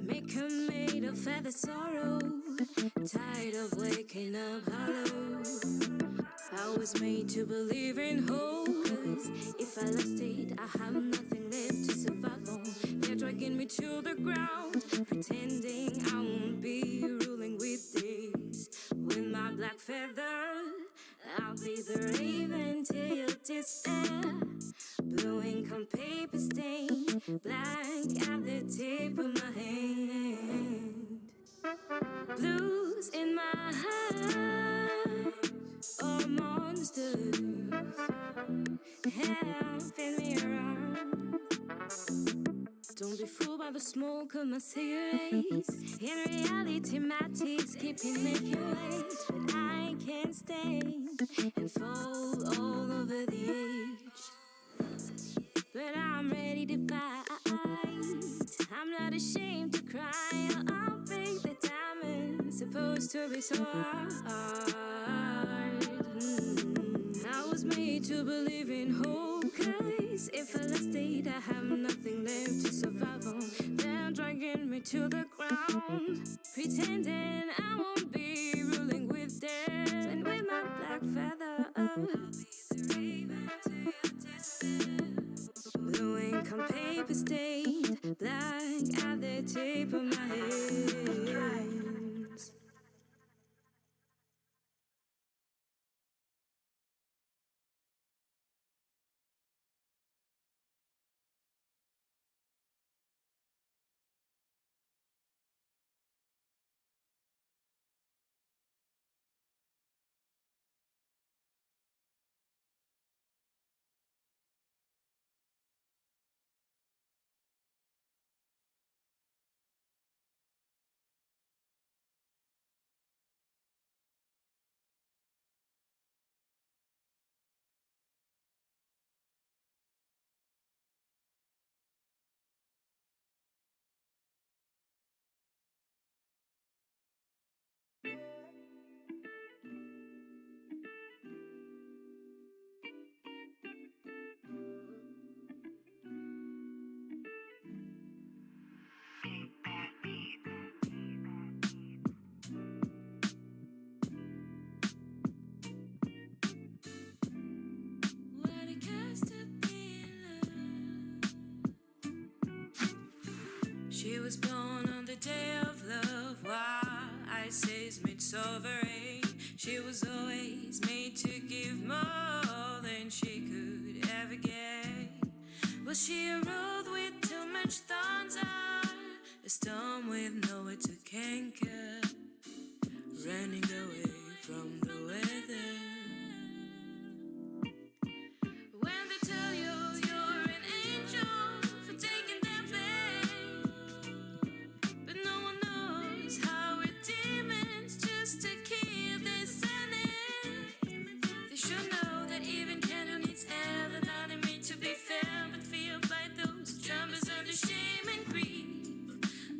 Make her made of feather sorrow, tired of waking up hollow. I was made to believe in hope, 'cause if I lost it, I have nothing left to survive on. They're dragging me to the ground, pretending I won't be ruling with this. With my black feather, I'll be the raven till your despair. Blue ink on paper stain, black at the tip of my hand. Blues in my heart, oh monsters, helping me around. Don't be fooled by the smoke of my cigarettes. In reality, my teeth keeping making weight, but I can't stand and fall all over the edge. But I'm ready to fight. I'm not ashamed to cry. I'll break the diamond, supposed to be so hard. I was made to believe in hope, 'cause if I lost it, I have nothing left to survive on. They're dragging me to the ground, pretending I won't be ruling with death. And with my black feather, I'll be the raven to your despair. Blue ink on paper stained, black at the tip of my hands. What it costs to be in love. She was born on the day of love, while Isis made sovereign. She was always made to give more than she could ever get. Was she a road with too much thorns, or a storm with nowhere to canker, running away from the weather? When they tell you you're an angel for taking their pain, but no one knows how we're demons just to keep their sanity. They should know that even candle needs air. They're not meant to be fair, but feel by those trembles under shame and grief.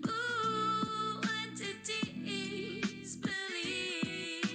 Ooh, what did these believe?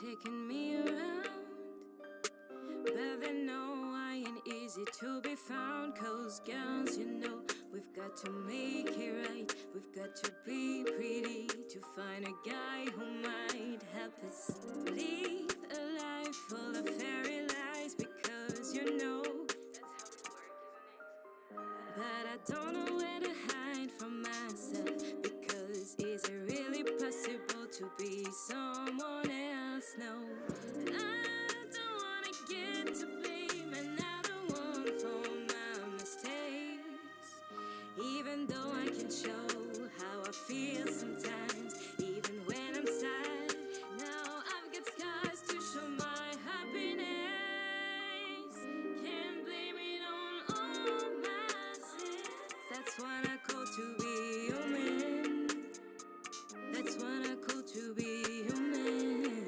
checking me around. But they know I ain't easy to be found. Cause girls, you know, we've got to make it right. We've got to be pretty to find a guy who might help us live a life full of fairy lies. Because you know but I don't know where to hide from myself. Because is it really possible to be someone else? No, I don't wanna get to blame another one for my mistakes. Even though I can show how I feel sometimes, even when I'm sad. Now I've got scars to show my happiness. Can't blame it on all my sins. That's what I call to be human. That's what I call to be human.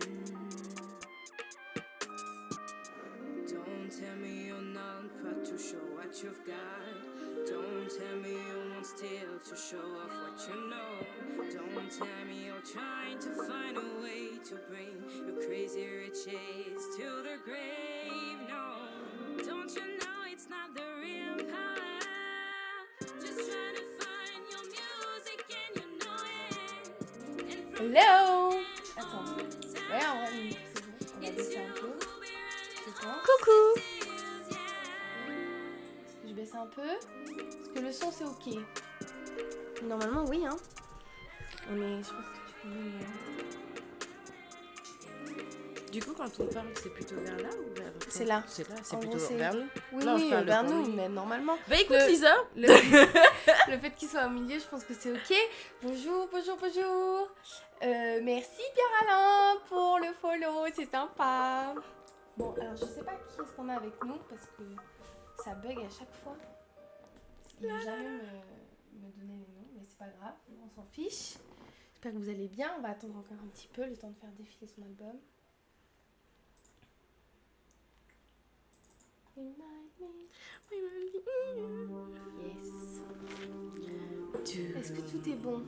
Don't tell me you're not proud to show what you've got. Don't tell me you won't steal to show off what you know. Don't tell me you're trying to find a way to bring your crazy riches to the grave. No, don't you know it's not the real power? Just trying to find your music and you know it. And from Hello. Attends. Ouais, en vrai, c'est bon. On va baisser un peu. C'est bon. Coucou. Est-ce que je baisse un peu? Est-ce que le son c'est ok? Normalement, oui, hein. Je pense que tu peux. Du coup, quand on parle, c'est plutôt vers là ou vers toi? C'est là. C'est là, c'est En plutôt gros, c'est- vers nous. Oui, Non, je oui, parle vers pour nous, lui. mais normalement. Bah écoute, Le- Lisa. Le fait qu'il soit au milieu, je pense que c'est ok. Bonjour. Merci Pierre-Alain pour le follow, c'est sympa. Bon, alors je sais pas qui est-ce qu'on a avec nous parce que ça bug à chaque fois. Il ne veut jamais me donner les noms, mais c'est pas grave, on s'en fiche. J'espère que vous allez bien. On va attendre encore un petit peu le temps de faire défiler son album. Yes. Est-ce que tout est bon?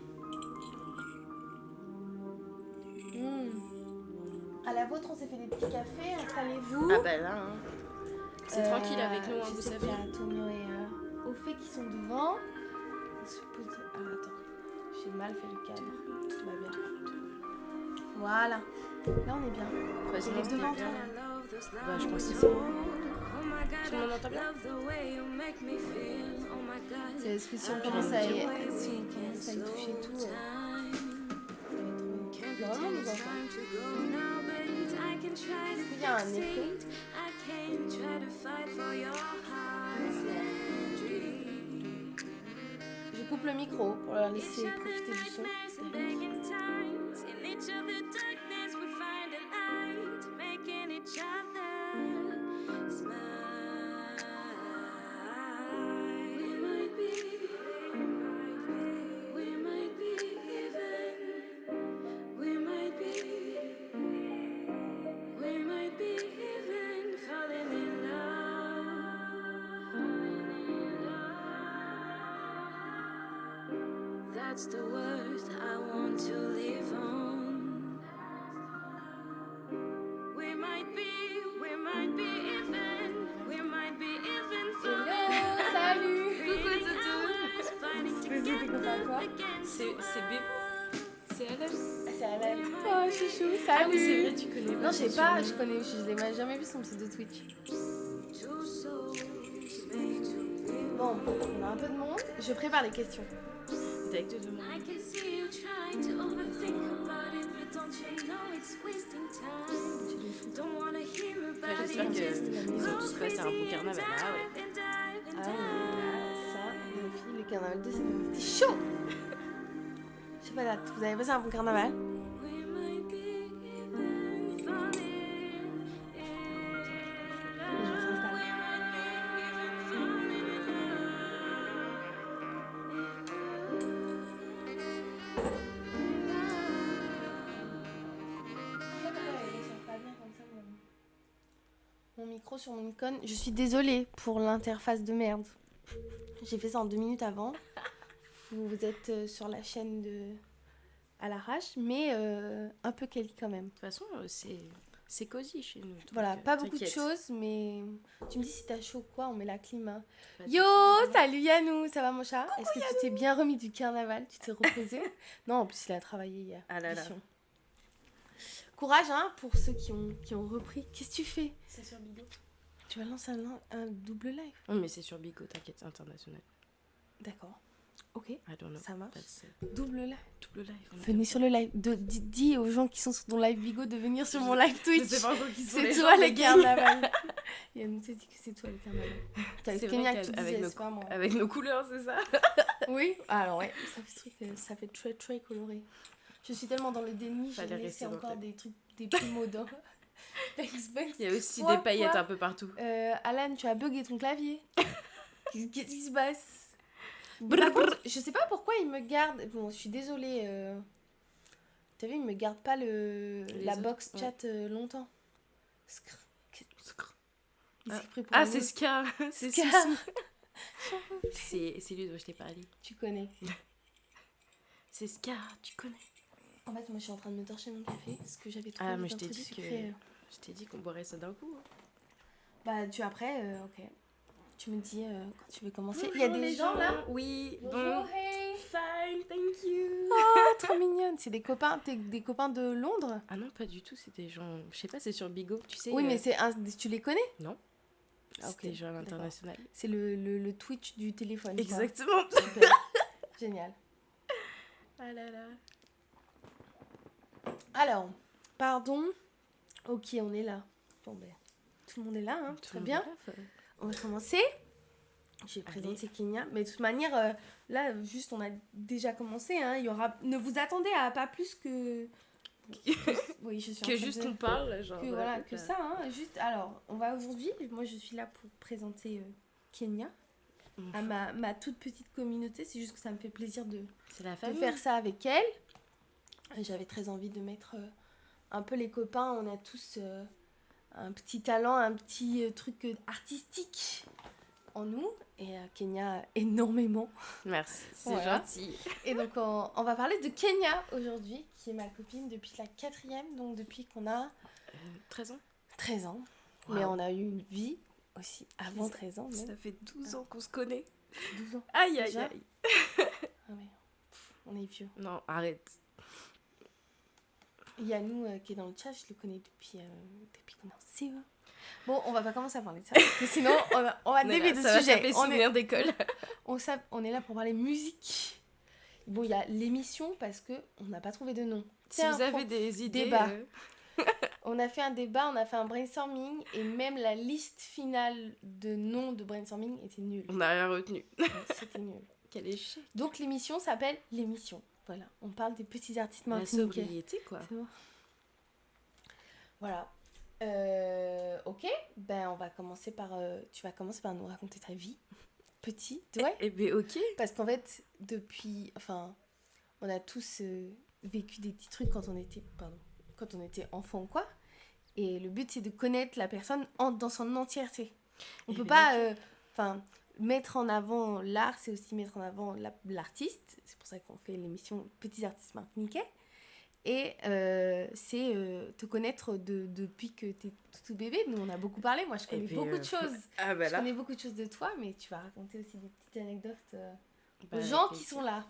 À la vôtre, on s'est fait des petits cafés. Installez-vous. Ah bah là, hein. C'est tranquille avec nous, hein, je vous sais savez. qu'il y a Antonio et Ophé qui sont devant. On se pose... Ah, attends. J'ai mal fait le cadre. Tout va bien. Voilà. Là, on est bien. Vas-y, Lève devant bien. toi. Bah, je pense que c'est bon. Tout le monde entend bien? C'est parce que si on commence à y toucher tout, ça va être... Normalement, nous entend. Est-ce qu'il y a un écho? Je coupe le micro pour leur laisser profiter du son. That's the word I want to live on. We might be even. We might be even Hello, salut. Coucou Toutou. C'était comme quoi? C'est Bébé. C'est Alep. C'est Alain. Oh, chouchou, salut. Ah oui, c'est vrai, tu connais pas. Non, je sais pas, je l'ai jamais vu son pseudo Twitch. Bon, on a un peu de monde. Je prépare les questions. Avec te demander. I can see you trying to overthink about it, but don't you know it's wasting time? Don't wanna hear about J'espère it, just qu'ils ont tous passé un bon carnaval. Ah ouais. Ah, ça, les filles, le carnaval de c'était chaud. Je sais pas date, vous avez passé un bon carnaval? We might be even falling. Les gens s'installent. Mon micro sur mon icône. Je suis désolée pour l'interface de merde. J'ai fait ça en 2 minutes avant. Vous êtes sur la chaîne de à l'arrache, mais un peu quali quand même. De toute façon, c'est cosy chez nous. Voilà, donc, pas beaucoup de t'inquiète. choses, mais tu me dis si t'as chaud ou quoi, on met la clim. Hein. Pas de Yo, soucis. salut Yannou, ça va mon chat? Est-ce que tu t'es bien remis du carnaval? Tu t'es reposé? Non, en plus il a travaillé hier. Ah là là. Mission. Courage hein, pour ceux qui ont repris. Qu'est-ce que tu fais? C'est sur Bigo. Tu vas lancer un double live? Oui, mais c'est sur Bigo, t'inquiète, c'est international. D'accord. Ok, I don't know. ça marche. That's it. Double live. Double live. on est Venez comme sur le live. Dis aux gens qui sont sur ton live Bigo de venir sur mon live ça. Twitch. Je sais pas encore qui sont C'est les toi gens, le mais carnaval. Yannou t'a dit que c'est toi le carnaval. T'as C'est Kenya vrai qui qu'avec disait, nos- c'est pas moi. Avec nos couleurs, c'est ça. Oui, alors ouais, ça fait très très coloré. Je suis tellement dans le déni, j'ai Fallait laissé rester dans encore ta- des trucs, des petits mots dans. Il y a aussi Quoi, des paillettes quoi un peu partout. Alan, tu as bugué ton clavier. Qu'est-ce qui se passe? Mais Brr, par contre, je sais pas pourquoi il me garde. Bon, je suis désolée. T'as vu, il me garde pas la autres, box ouais. chat longtemps. Scr- Il Ah. s'est pris pour Ah, un c'est ouf. Ska. C'est Ska. Soussou. C'est lui dont je t'ai parlé. Tu connais. C'est Ska, tu connais. En fait, moi, je suis en train de me torcher mon café parce que j'avais trop Ah, envie mais je d'un t'ai truc dit que- sucré. Je t'ai dit qu'on boirait ça d'un coup. Bah, tu après, ok. Tu me dis quand tu veux commencer. Il y a des gens là. Oui, Bonjour, bon. hey. Fine, thank you. Oh, trop mignonne. C'est des copains, des copains de Londres. Ah non, pas du tout, c'est des gens. Je sais pas, c'est sur Bigo, tu sais. Oui, mais tu les connais? Non. Ah, C'est ok, des gens à d'accord. l'international. C'est le Twitch du téléphone. quoi. Exactement. Super. Génial. Ah là là. Alors, pardon. Ok, on est là. Bon, ben, tout le monde est là, hein. Tout Très le monde bien. est là, On va commencer. Je vais présenter Kenya. Mais de toute manière, là, juste, on a déjà commencé. Hein. Il y aura... Ne vous attendez à pas plus que... Oui, je suis en Que train juste de- on parle, genre. que, voilà, que ça. Hein. Juste, alors, on va aujourd'hui... Moi, je suis là pour présenter Kenya à ma toute petite communauté. C'est juste que ça me fait plaisir de C'est la de famille. faire ça avec elle. Et j'avais très envie de mettre un peu les copains. On a tous un petit talent, un petit truc artistique en nous. Et Kenya énormément. Merci, c'est Voilà. gentil. Et donc on va parler de Kenya aujourd'hui, qui est ma copine depuis la 4e, donc depuis qu'on a 13 ans 13 ans. Wow. Mais on a eu une vie aussi avant 13 ans, même Ça fait 12 ans qu'on se connaît. 12 ans. Aïe, aïe, Déjà aïe. Ah ouais. Pff, on est vieux. Non, arrête. Yannou qui est dans le chat, je le connais depuis qu'on est en CE. Bon, on va pas commencer à parler de ça, parce que sinon on va dévier de Ça va sujet. s'appeler On est, souvenir d'école. on est là pour parler musique. Bon, il y a l'émission parce que on n'a pas trouvé de nom. Si vous avez des idées... débat. On a fait un débat, on a fait un brainstorming et même la liste finale de noms de brainstorming était nulle. On n'a rien retenu. Ouais, c'était nul. Quel échec. Donc l'émission s'appelle l'émission. Voilà, on parle des petits artistes La martiniquais. sobriété, quoi. C'est bon. Voilà. Ok, ben on va commencer par... tu vas commencer par nous raconter ta vie. Petite, ouais. Eh ben ok. Parce qu'en fait, depuis... Enfin, on a tous vécu des petits trucs quand on était enfant, quoi. Et le but, c'est de connaître la personne dans son entièreté. On Eh peut ben, pas... Enfin, mettre en avant l'art, c'est aussi mettre en avant l'artiste. C'est pour ça qu'on fait l'émission Petits artistes martiniquais. Et c'est te connaître depuis que t'es tout bébé. Nous, on a beaucoup parlé. Moi, je connais puis, beaucoup de choses. Ah bah Je là. connais beaucoup de choses de toi, mais tu vas raconter aussi des petites anecdotes Bah, aux gens avec qui plaisir. sont là.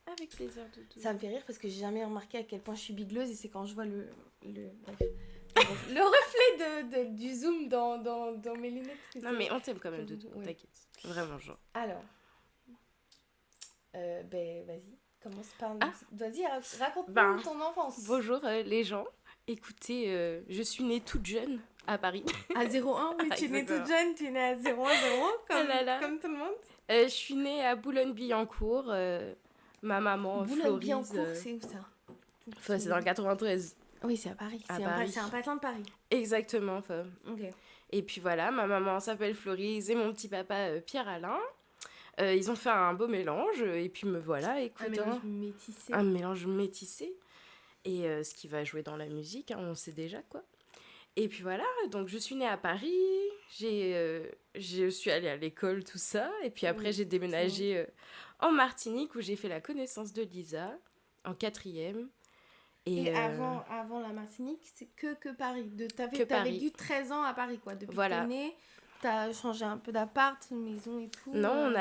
Avec plaisir, Doudou. Ça me fait rire parce que j'ai jamais remarqué à quel point je suis bigleuse et c'est quand je vois le reflet du zoom dans mes lunettes. que Non c'est- mais on t'aime quand même, Doudou, Ouais. t'inquiète. Vraiment, genre. Alors, ben vas-y, commence par nous. Ah. Vas-y, raconte-nous Ben, ton enfance. Bonjour les gens. Écoutez, je suis née toute jeune à Paris. À 0,1, oui, tu es née Exactement. toute jeune, tu es née à 0,1, comme, Ah là là. comme tout le monde. Je suis née à Boulogne-Billancourt. Ma maman, Florise. Boulogne-Billancourt, c'est où ça? Enfin, c'est dans le 93. Oui, c'est à Paris. À C'est Paris. c'est un patelin de Paris. Exactement. Enfin. Ok. Et puis voilà, ma maman s'appelle Florise et mon petit papa Pierre-Alain. Ils ont fait un beau mélange et puis me voilà, écoute. Un mélange hein, métissé. un mélange métissé. Et ce qui va jouer dans la musique, hein, on sait déjà quoi. Et puis voilà, donc je suis née à Paris, je suis allée à l'école, tout ça. Et puis après, Oui, j'ai déménagé en Martinique où j'ai fait la connaissance de Lisa en 4e. Et avant la Martinique, c'est que Paris. T'as Paris. vécu 13 ans à Paris, quoi. Depuis Voilà. que t'es née, t'as changé un peu d'appart, de maison et tout. Non,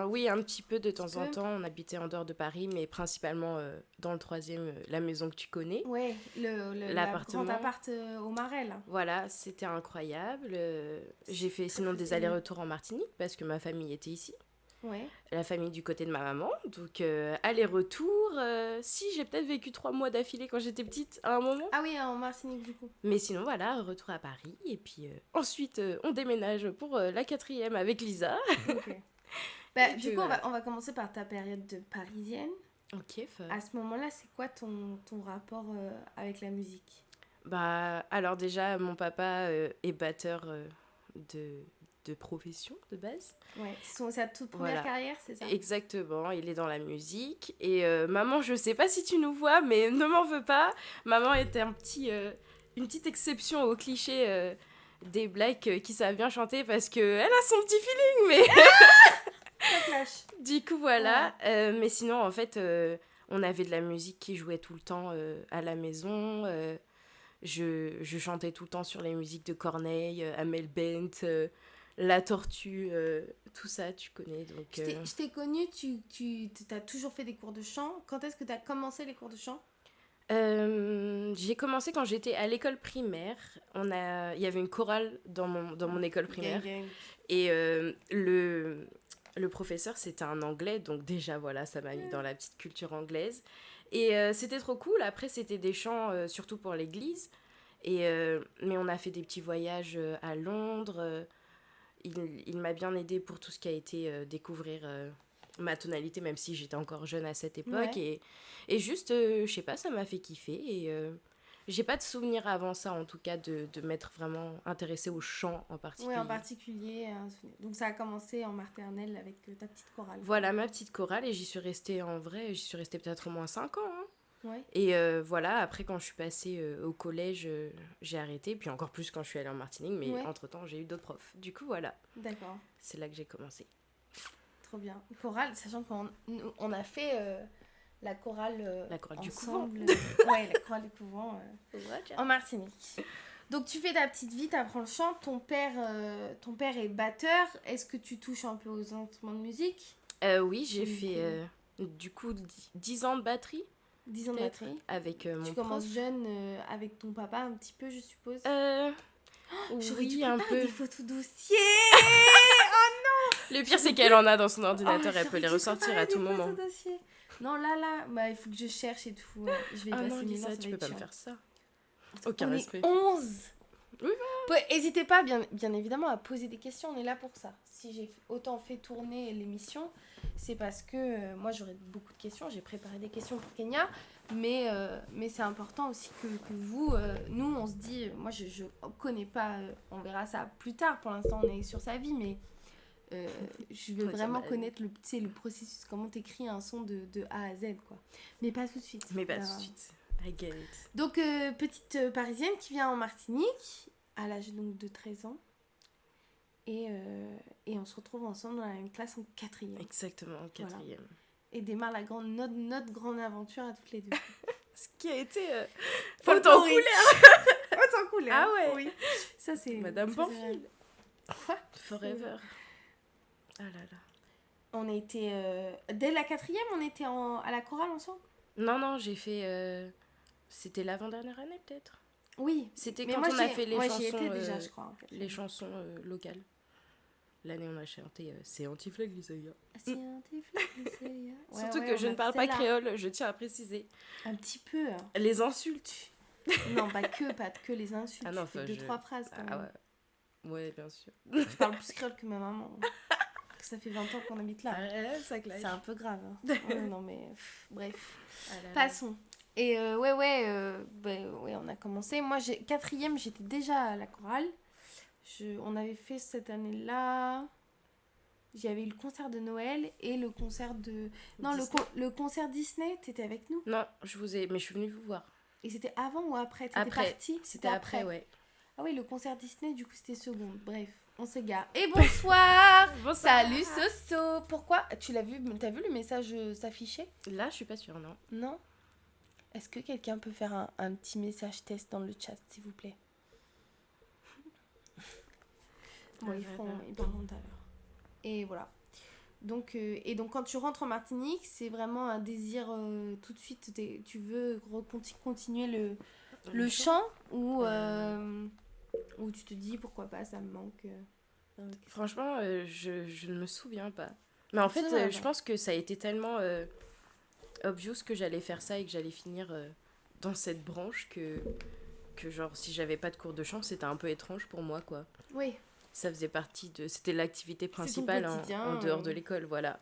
oui, un petit peu de temps en peu. temps. On habitait en dehors de Paris, mais principalement dans le 3e, la maison que tu connais. Ouais, l'appartement. grand appart au Marais, là. Voilà, c'était incroyable. J'ai fait sinon des allers-retours en Martinique parce que ma famille était ici. Ouais. La famille du côté de ma maman. Donc, aller-retour. Si, j'ai peut-être vécu 3 mois d'affilée quand j'étais petite à un moment. Ah oui, en Martinique, du coup. Mais sinon, voilà, retour à Paris. Et puis ensuite, on déménage pour la 4e avec Lisa. Ok. Bah, du coup, on va commencer par ta période de parisienne. Ok, À ce moment-là, c'est quoi ton rapport avec la musique? Bah, alors déjà, mon papa est batteur de profession, de base. Ouais, c'est sa toute première carrière, c'est ça? Exactement, il est dans la musique. Et maman, je sais pas si tu nous vois, mais ne m'en veux pas. Maman était une petite exception au cliché des blacks qui savent bien chanter parce qu'elle a son petit feeling, mais... Ça clash. Du coup, voilà. Ouais. Mais sinon, en fait, on avait de la musique qui jouait tout le temps à la maison. Je chantais tout le temps sur les musiques de Corneille, Amel Bent, La Tortue, tout ça, tu connais. Donc, Je t'ai connue, tu as toujours fait des cours de chant. Quand est-ce que tu as commencé les cours de chant? J'ai commencé quand j'étais à l'école primaire. Il y avait une chorale dans mon école primaire. Gang. Et le professeur, c'était un anglais, donc déjà, voilà, ça m'a mis dans la petite culture anglaise. Et c'était trop cool. Après, c'était des chants, surtout pour l'église. Mais on a fait des petits voyages à Londres. Il m'a bien aidée pour tout ce qui a été découvrir ma tonalité, même si j'étais encore jeune à cette époque. Ouais. Et juste, je sais pas, ça m'a fait kiffer. Et j'ai pas de souvenir avant ça, en tout cas, de m'être vraiment intéressée au chant en particulier. Oui, en particulier. Donc ça a commencé en maternelle avec ta petite chorale. Voilà, ma petite chorale. Et j'y suis restée peut-être au moins 5 ans. Hein. Ouais. Et voilà, après, quand je suis passée au collège, j'ai arrêté. Puis encore plus quand je suis allée en Martinique. Mais entre-temps, j'ai eu d'autres profs. Du coup, voilà. D'accord. C'est là que j'ai commencé. Trop bien. Chorale, sachant qu'on a fait... la chorale du ensemble. Ouais, la chorale du couvent en Martinique. Donc tu fais ta petite vie, t'apprends le chant. Ton père est batteur. Est-ce que tu touches un peu aux instruments de musique? Oui, j'ai fait du coup 10 ans de batterie. 10 ans de batterie. Avec mon prof. Tu commences jeune avec ton papa un petit peu, je suppose. Oui, un peu. Des photos dossiers. Oh non. Le pire, c'est qu'elle en a dans son ordinateur. Elle peut les ressortir à tout moment. Non, là, bah, il faut que je cherche et tout. Je vais non, Lisa, tu peux pas me faire ça. Aucun respect. 11. Oui, n'hésitez pas, bien évidemment, à poser des questions. On est là pour ça. Si j'ai autant fait tourner l'émission, c'est parce que moi, j'aurais beaucoup de questions. J'ai préparé des questions pour Kenya. Mais c'est important aussi que vous... nous, on se dit... Moi, je connais pas... on verra ça plus tard. Pour l'instant, on est sur sa vie, mais... je veux vraiment connaître le processus, comment t'écris un son de A à Z, quoi. Mais pas tout de suite. I get it. Donc, petite parisienne qui vient en Martinique, à l'âge donc de 13 ans. Et on se retrouve ensemble dans la même classe en 4e. Exactement, en 4e. Voilà. Et démarre notre grande aventure à toutes les deux. Ce qui a été autant couleur. Ah ouais. Oui. Ça, c'est... Madame Banfil. Quoi? Forever. Ah là là. On était... dès la 4e, on était à la chorale ensemble? Non, j'ai fait... c'était l'avant-dernière année, peut-être. Oui. C'était quand on a fait les chansons... J'y étais déjà, je crois. En fait. Les chansons locales. L'année, on a chanté C'est Anti-Flag, Lisa. C'est Anti-Flag, Lisa. Surtout que je ne parle pas créole, je tiens à préciser. Un petit peu. Hein. Les insultes. Non, pas que les insultes. Ah non, tu fais 2-3 phrases quand même. Ouais, bien sûr. Je parle plus créole que ma maman. Ça fait 20 ans qu'on habite là. Ça claque. C'est un peu grave. Hein. Non, mais bref. Passons. Et on a commencé. Moi, 4e, j'étais déjà à la chorale. On avait fait cette année-là... J'avais eu le concert de Noël et le concert de... Non, le concert Disney, t'étais avec nous? Non, mais je suis venue vous voir. Et c'était avant ou après? T'étais partie? C'était après, ouais. Ah oui, le concert Disney, du coup, c'était seconde. Bref, on s'égare. Et bonsoir. Salut Soso. Pourquoi? T'as vu le message s'afficher? Là, je suis pas sûre, non. Non? Est-ce que quelqu'un peut faire un petit message test dans le chat, s'il vous plaît? Bon, ils parleront tout à l'heure. Et voilà. Donc, quand tu rentres en Martinique, c'est vraiment un désir tout de suite. Tu veux continuer le chant ou tu te dis pourquoi pas, ça me manque. Franchement, je ne me souviens pas. Mais en fait, je pense que ça a été tellement obvious que j'allais faire ça et que j'allais finir dans cette branche que genre, si j'avais pas de cours de chant, c'était un peu étrange pour moi, quoi. Oui. Ça faisait partie de... C'était l'activité principale en dehors de l'école, voilà.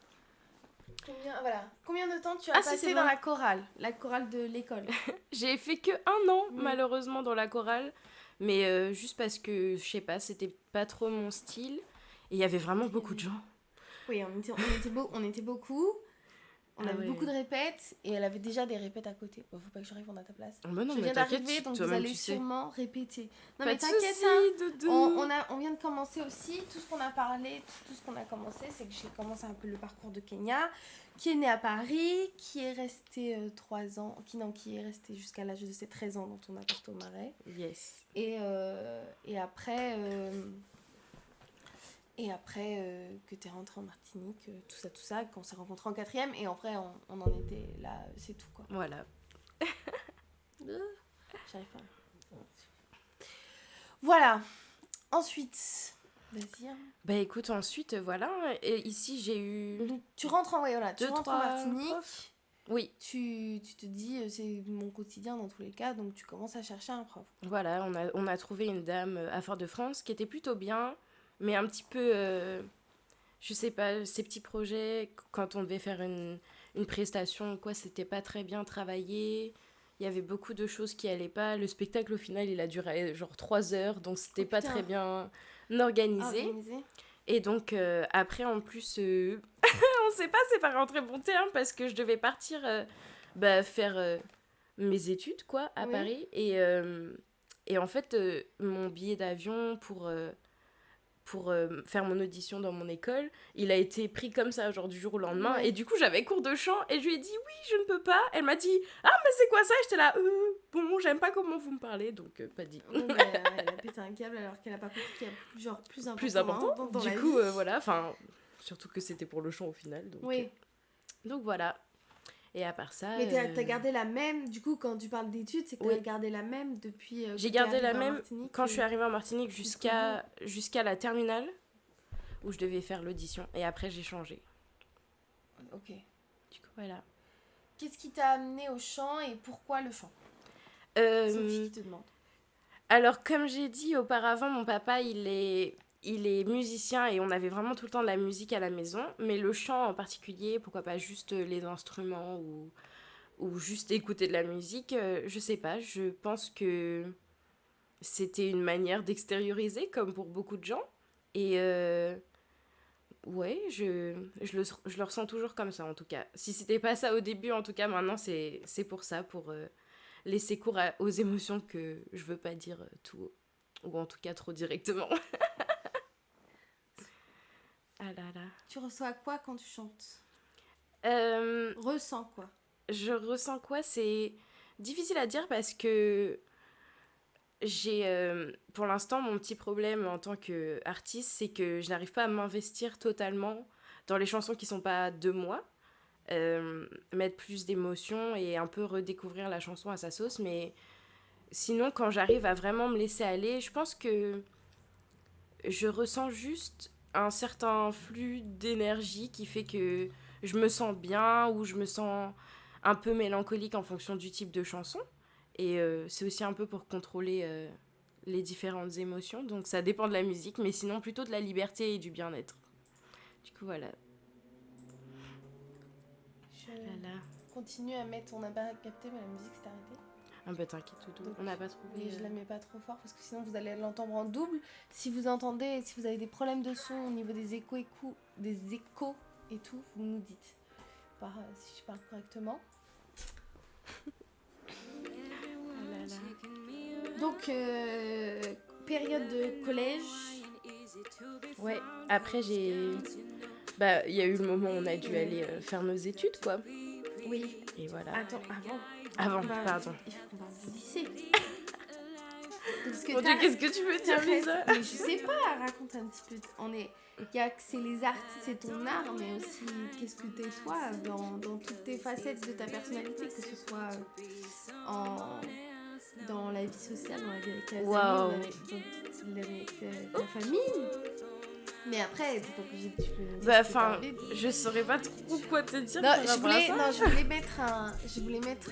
Combien de temps tu as passé dans la chorale de l'école? J'ai fait que 1 an, malheureusement, dans la chorale. Mais juste parce que, je sais pas, c'était pas trop mon style. Et il y avait vraiment beaucoup de gens. Oui, on était beaucoup. On avait beaucoup de répètes. Et elle avait déjà des répètes à côté. Bon, faut pas que j'arrive, on a ta place. Oh, non, je viens d'arriver, donc vous allez sûrement répéter. Non, mais t'inquiète, on vient de commencer aussi. Tout ce qu'on a parlé, tout ce qu'on a commencé, c'est que j'ai commencé un peu le parcours de Kenya, qui est né à Paris, qui est resté 3 ans, qui est resté jusqu'à l'âge de ses 13 ans, dont on a parti au Marais. Yes. Et après, que t'es rentrée en Martinique, tout ça, qu'on s'est rencontrés en 4e, et en vrai, on en était là, c'est tout, quoi. Voilà. J'arrive pas. Voilà. Ensuite, vas-y. Bah écoute, ensuite, voilà. Et ici, j'ai eu... Donc, tu rentres en Martinique. Profs. Oui. Tu te dis, c'est mon quotidien dans tous les cas, donc tu commences à chercher un prof. Voilà, on a trouvé une dame à Fort-de-France qui était plutôt bien, mais un petit peu... je sais pas, ces petits projets, quand on devait faire une prestation, quoi, c'était pas très bien travaillé. Il y avait beaucoup de choses qui allaient pas. Le spectacle, au final, il a duré genre 3 heures, donc c'était pas très bien organisé. Et donc, après, en plus, on sait pas, c'est pas rentré bon terme parce que je devais partir faire mes études, quoi, à Paris. Et en fait, mon billet d'avion pour faire mon audition dans mon école, il a été pris comme ça, genre du jour au lendemain. Et du coup, j'avais cours de chant et je lui ai dit oui, je ne peux pas. Elle m'a dit ah, mais c'est quoi ça? J'étais là, bon, j'aime pas comment vous me parlez, donc pas dit. Ouais, mais elle a pété un câble alors qu'elle a pas compris qu'il y a genre plus important dans du la coup, vie. voilà, enfin, surtout que c'était pour le chant au final. Donc, donc voilà. Et à part ça... Mais t'as gardé la même, du coup, quand tu parles d'études, c'est que t'as gardé la même depuis... J'ai gardé la même quand je suis arrivée en Martinique jusqu'à la terminale, où je devais faire l'audition. Et après, j'ai changé. Ok. Du coup, voilà. Qu'est-ce qui t'a amené au chant et pourquoi le chant? Sophie qui te demande. Alors, comme j'ai dit auparavant, mon papa, il est musicien et on avait vraiment tout le temps de la musique à la maison. Mais le chant en particulier, pourquoi pas juste les instruments ou juste écouter de la musique, je sais pas. Je pense que c'était une manière d'extérioriser, comme pour beaucoup de gens. Et ouais, je le ressens toujours comme ça, en tout cas. Si c'était pas ça au début, en tout cas, maintenant, c'est pour ça, pour laisser cours aux émotions que je veux pas dire tout haut. Ou en tout cas, trop directement. Ah là là. Tu reçois quoi quand tu chantes? Ressens quoi? Je ressens quoi? C'est difficile à dire parce que j'ai, pour l'instant, mon petit problème en tant qu'artiste, c'est que je n'arrive pas à m'investir totalement dans les chansons qui sont pas de moi. Mettre plus d'émotion et un peu redécouvrir la chanson à sa sauce. Mais sinon, quand j'arrive à vraiment me laisser aller, je pense que je ressens juste un certain flux d'énergie qui fait que je me sens bien ou je me sens un peu mélancolique en fonction du type de chanson. Et c'est aussi un peu pour contrôler les différentes émotions. Donc ça dépend de la musique, mais sinon plutôt de la liberté et du bien-être. Du coup, voilà. Je continue à mettre... On n'a pas capté, mais la musique s'est arrêtée. Ah bah t'inquiète, Doudou, on n'a pas trouvé... Et je la mets pas trop fort parce que sinon vous allez l'entendre en double. Si vous entendez, si vous avez des problèmes de son au niveau des échos et tout, vous nous dites. Si je parle correctement. Donc, période de collège. Ouais, après bah, il y a eu le moment où on a dû aller faire nos études, quoi. Oui. Et voilà. Attends, avant, Avant, Bah, pardon. Il faut qu'on parle du lycée. Parce que Mon Dieu, qu'est-ce que tu veux dire, Lisa? Mais je sais pas, raconte un petit peu. C'est les artistes, c'est ton art, mais aussi qu'est-ce que t'es toi dans toutes tes facettes de ta personnalité, que ce soit dans la vie sociale, dans la vie avec tes amis, Waouh. avec ta famille. Mais après, t'es pas obligé de tu peux nous dire Bah, ce que t'as enfin, envie de- je saurais pas trop quoi te dire Non, par rapport à ça. je voulais mettre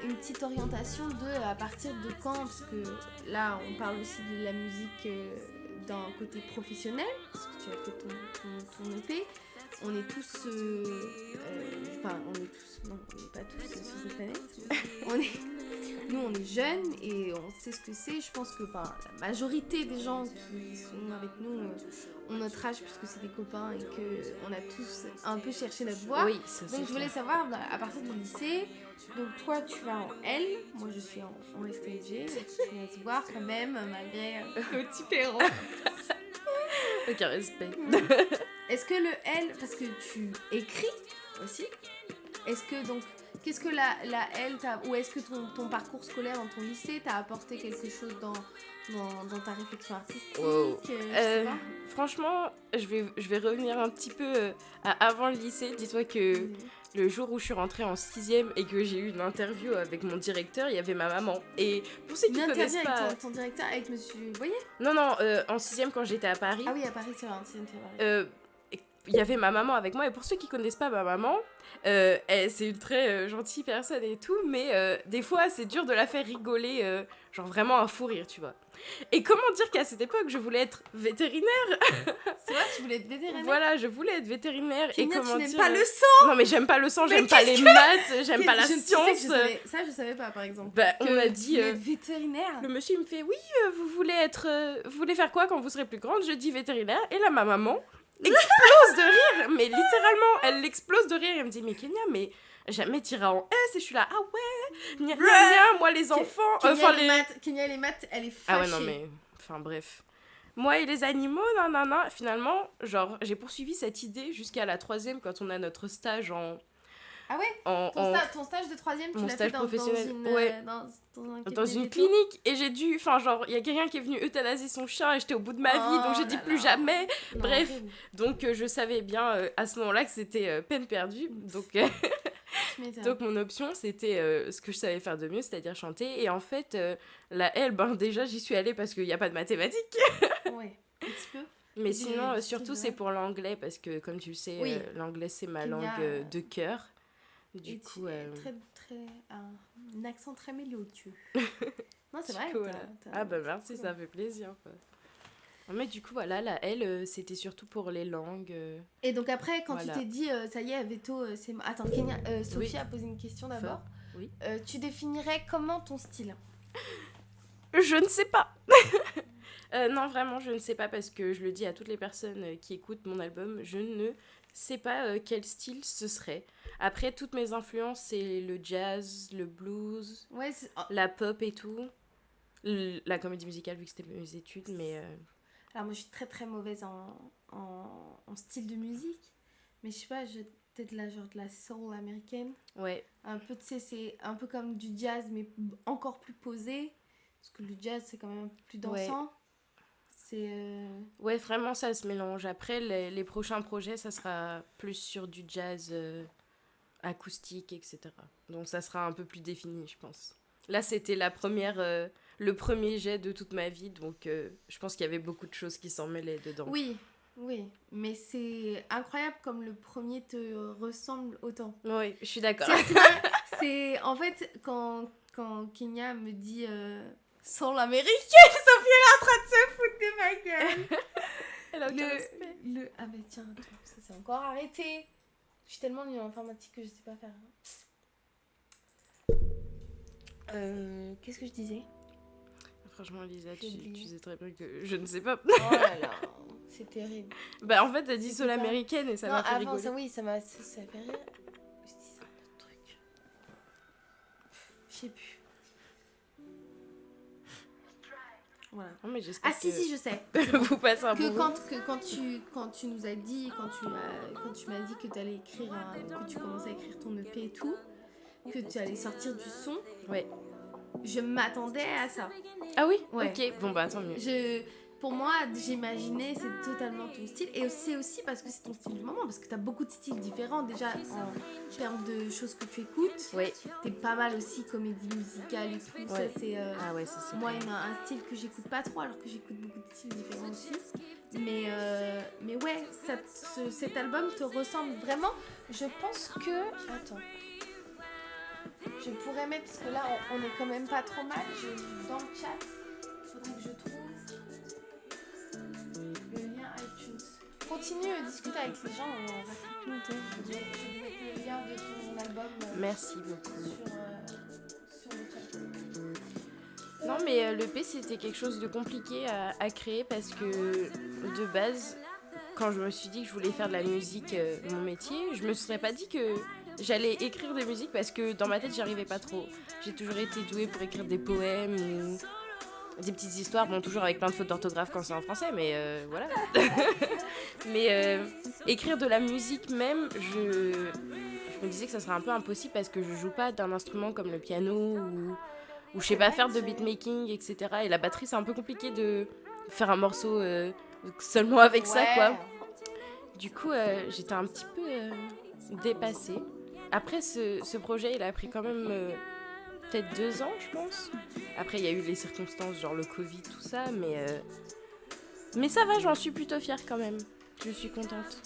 une petite orientation à partir de quand, parce que là, on parle aussi de la musique d'un côté professionnel, parce que tu as fait ton EP. On est tous, non, on n'est pas tous sur cette planète. Nous, on est jeunes et on sait ce que c'est. Je pense que la majorité des gens qui sont avec nous ont notre âge, puisque c'est des copains et qu'on a tous un peu cherché notre voie. Oui, ça c'est Donc je voulais clair. savoir, à partir du lycée, donc toi tu vas en L, moi je suis en STG, on va se voir quand même, malgré le petit perron. Aucun respect. Est-ce que le L, parce que tu écris aussi, est-ce que donc, qu'est-ce que la L, ou est-ce que ton parcours scolaire dans ton lycée t'a apporté quelque chose dans ta réflexion artistique Wow. je sais pas. Franchement, je vais revenir un petit peu à avant le lycée. Dis-toi que le jour où je suis rentrée en 6ème et que j'ai eu une interview avec mon directeur, il y avait ma maman. Et pour ceux qui Une connaissent interview pas... avec ton directeur, avec monsieur Boyer. Non, en 6ème quand j'étais à Paris, Ah oui, à Paris, c'est vrai, c'est vrai. il y avait ma maman avec moi. Et pour ceux qui connaissent pas ma maman, c'est une très gentille personne et tout, mais des fois c'est dur de la faire rigoler, genre vraiment un fou rire, tu vois. Et comment dire qu'à cette époque je voulais être vétérinaire. C'est vrai, tu voulais être vétérinaire. Voilà, je voulais être vétérinaire. Kenya, et comment tu n'aimes dire pas le sang. Non mais j'aime pas le sang, Mais j'aime pas les qu'est-ce maths, j'aime pas la Tu sais que science. ça, je savais pas, par exemple. Bah, Que on m'a tu dit... voulais être vétérinaire. Le monsieur il me fait oui, vous voulez faire quoi quand vous serez plus grande? Je dis vétérinaire. Et là ma maman explose de rire, mais littéralement elle explose de rire. Elle me dit mais Kenya, mais jamais t'iras en S. Et je suis là, ah ouais, gna, gna, gna, moi les enfants, Kenya, les maths, elle est fâchée. Ah ouais non mais, enfin bref. Moi et les animaux, non. Finalement, genre j'ai poursuivi cette idée jusqu'à la 3ème quand on a notre stage en... Ah ouais. Ton stage de 3ème, tu Mon l'as stage fait professionnel, dans une, ouais. dans une clinique, et j'ai dû, enfin genre il y a quelqu'un qui est venu euthanasier son chien et j'étais au bout de ma vie, donc j'ai dit plus jamais. Bref, donc je savais bien à ce moment-là que c'était peine perdue, donc mon option c'était ce que je savais faire de mieux, c'est-à-dire chanter. Et en fait la L, déjà j'y suis allée parce qu'il n'y a pas de mathématiques. Ouais, un petit peu. Mais sinon surtout c'est pour l'anglais, parce que comme tu le sais, l'anglais c'est ma langue de cœur. Du coup, un accent très mélodieux. Non, c'est vrai. Coup, ah bah merci, ça fait plaisir. Quoi. Mais du coup, voilà, la L, c'était surtout pour les langues. Et donc après, quand tu t'es dit, ça y est, Veto, c'est... Attends, Kenya, Sophie a posé une question d'abord. Oui. Tu définirais comment ton style? Je ne sais pas. Non, vraiment, je ne sais pas, parce que je le dis à toutes les personnes qui écoutent mon album, je ne sais pas quel style ce serait. Après, toutes mes influences, c'est le jazz, le blues, la pop et tout. La comédie musicale, vu que c'était mes études, mais... Alors moi, je suis très très mauvaise en style de musique. Mais je sais pas, peut-être de la soul américaine. Ouais. Un peu, tu sais, c'est un peu comme du jazz, mais encore plus posé. Parce que le jazz, c'est quand même un peu plus dansant. Ouais. Ouais, vraiment, ça se mélange. Après, les prochains projets, ça sera plus sur du jazz acoustique, etc. Donc, ça sera un peu plus défini, je pense. Là, c'était le premier jet de toute ma vie. Donc, je pense qu'il y avait beaucoup de choses qui s'en mêlaient dedans. Oui. Mais c'est incroyable comme le premier te ressemble autant. Oui, je suis d'accord. C'est en fait, quand Kenya me dit... Soul américaine, Sophie elle est en train de se foutre de ma gueule. Elle a aucun respect. Ah bah tiens, ça c'est encore arrêté. Je suis tellement nulle en informatique que je sais pas faire. Qu'est-ce que je disais? Franchement, Lisa, tu sais très bien que je ne sais pas. Oh là là, c'est terrible. Bah en fait, t'as dit soul américaine et ça m'a fait rigoler. Ça fait rire. Je dis ça, un autre truc. Je sais plus. Voilà. Non, mais j'espère si, je sais. Vous passez un bon moment. Quand tu nous as dit, quand tu m'as dit que tu commençais à écrire ton EP et tout, que tu allais sortir du son. Ouais. Je m'attendais à ça. Ah oui. Ouais. Ok. Bon bah tant mieux. Pour moi, j'imaginais, c'est totalement ton style. Et c'est aussi parce que c'est ton style du moment, parce que t'as beaucoup de styles différents. Déjà, en termes de choses que tu écoutes, Ouais. t'es pas mal aussi comédie musicale et tout. Ouais. Ça, c'est, Ah ouais, ça c'est. moi, il y a un style que j'écoute pas trop, alors que j'écoute beaucoup de styles différents aussi. Mais ouais, cet album te ressemble vraiment. Je pense que... Attends. Je pourrais mettre, parce que là, on est quand même pas trop mal. Dans le chat, il faudrait que je trouve le lien iTunes. Continue, discute avec les gens, on va te noter. Je vais mettre le lien de ton album Merci beaucoup. sur le chat. Non, mais l'EP c'était quelque chose de compliqué à créer parce que de base, quand je me suis dit que je voulais faire de la musique mon métier, je me serais pas dit que j'allais écrire des musiques parce que dans ma tête j'y arrivais pas trop. J'ai toujours été douée pour écrire des poèmes ou des petites histoires, bon toujours avec plein de fautes d'orthographe quand c'est en français, mais voilà. Mais écrire de la musique même, je me disais que ça serait un peu impossible parce que je joue pas d'un instrument comme le piano ou je sais pas faire de beatmaking, etc. Et la batterie c'est un peu compliqué de faire un morceau seulement avec ça quoi. Du coup j'étais un petit peu dépassée. Après ce projet il a pris quand même peut-être 2 ans je pense. Après il y a eu les circonstances genre le Covid tout ça mais ça va, j'en suis plutôt fière quand même. Je suis contente.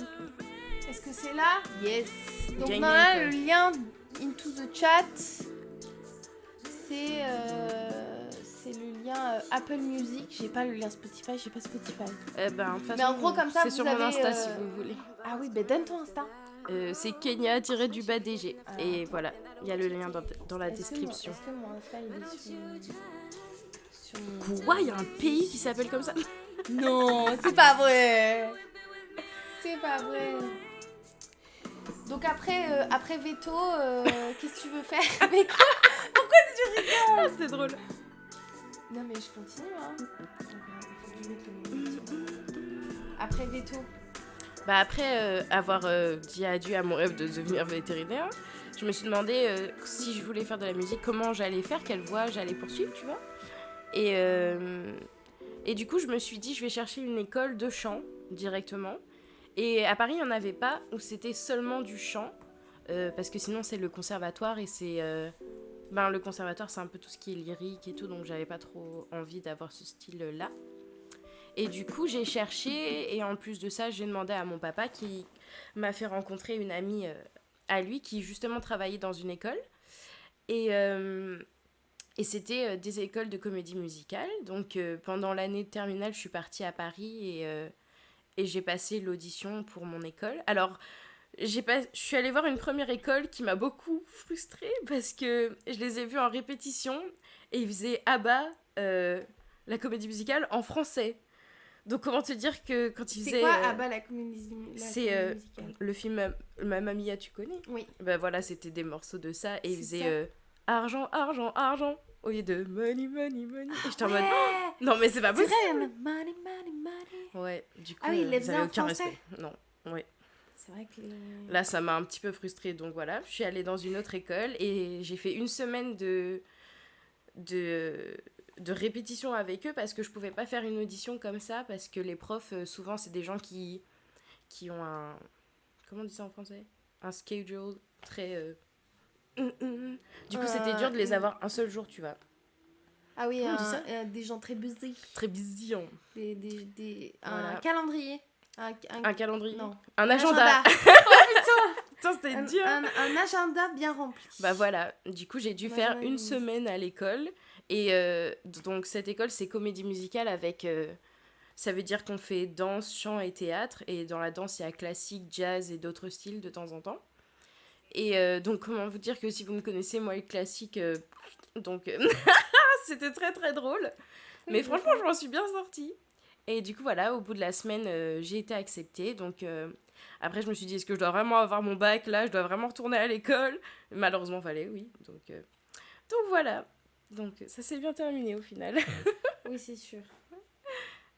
Est-ce que c'est là? Yes. Donc Gang, là, gang, le lien into the chat, c'est le lien Apple Music. J'ai pas le lien Spotify, j'ai pas Spotify. De toute façon, Mais en gros, comme ça, c'est vous sur avez, mon Insta si vous voulez. Ah oui, ben donne ton Insta. C'est Kenya-DG. Ah. Et voilà, il y a le lien dans la description. Est-ce que mon Insta il est sur mon... Quoi, il y a un pays qui s'appelle comme ça? Non, c'est pas vrai. C'est pas vrai. Donc après Veto, qu'est-ce que tu veux faire avec quoi? Pourquoi tu rigoles? Ah, c'était drôle. Non mais je continue hein. Il faut que je mette le mot. Après Veto. Bah après avoir dit adieu à mon rêve de devenir vétérinaire, je me suis demandé si je voulais faire de la musique, comment j'allais faire, quelle voie j'allais poursuivre, tu vois. Et du coup, je me suis dit, je vais chercher une école de chant directement. Et à Paris, il n'y en avait pas, où c'était seulement du chant, parce que sinon, c'est le conservatoire, et c'est... le conservatoire, c'est un peu tout ce qui est lyrique et tout, donc j'avais pas trop envie d'avoir ce style-là. Et du coup, j'ai cherché, et en plus de ça, j'ai demandé à mon papa, qui m'a fait rencontrer une amie à lui, qui justement travaillait dans une école. Et c'était des écoles de comédie musicale. Donc pendant l'année de terminale, je suis partie à Paris et j'ai passé l'audition pour mon école. Alors, je suis allée voir une première école qui m'a beaucoup frustrée parce que je les ai vus en répétition et ils faisaient ABBA, la comédie musicale, en français. Donc comment te dire que quand ils faisaient... C'est quoi ABBA, la comédie musicale? Le film Mamma Mia, tu connais? Oui. Bah voilà, c'était des morceaux de ça et ils C'est faisaient argent, argent, argent au lieu de money, money, money. Et j'étais en mode non mais c'est pas possible. Money, money, money. Ouais, du coup, Ah oui, ils les ils faisaient avaient en aucun français. respect. Non, ouais. C'est vrai que Là, ça m'a un petit peu frustrée, donc voilà. Je suis allée dans une autre école et j'ai fait une semaine de répétition avec eux parce que je pouvais pas faire une audition comme ça parce que les profs, souvent, c'est des gens qui ont un... Comment on dit ça en français? Un schedule très... Du coup, c'était dur de les avoir un seul jour, tu vois. Ah oui, Comment on dit ça des gens très busy. Très busy. Un Voilà. calendrier. Un calendrier. Non. Un agenda. Putain, c'était dur. Un agenda bien rempli. Bah voilà, du coup j'ai dû faire agenda une semaine à l'école. Et donc cette école c'est comédie musicale avec... ça veut dire qu'on fait danse, chant et théâtre. Et dans la danse il y a classique, jazz et d'autres styles de temps en temps. Et donc comment vous dire que si vous me connaissez, moi le classique... donc c'était très très drôle. Mais franchement je m'en suis bien sortie. Et du coup voilà, au bout de la semaine j'ai été acceptée. Donc après je me suis dit, est-ce que je dois vraiment avoir mon bac là? Je dois vraiment retourner à l'école? Malheureusement fallait, oui. Donc voilà. Donc ça s'est bien terminé au final. Oui, c'est sûr.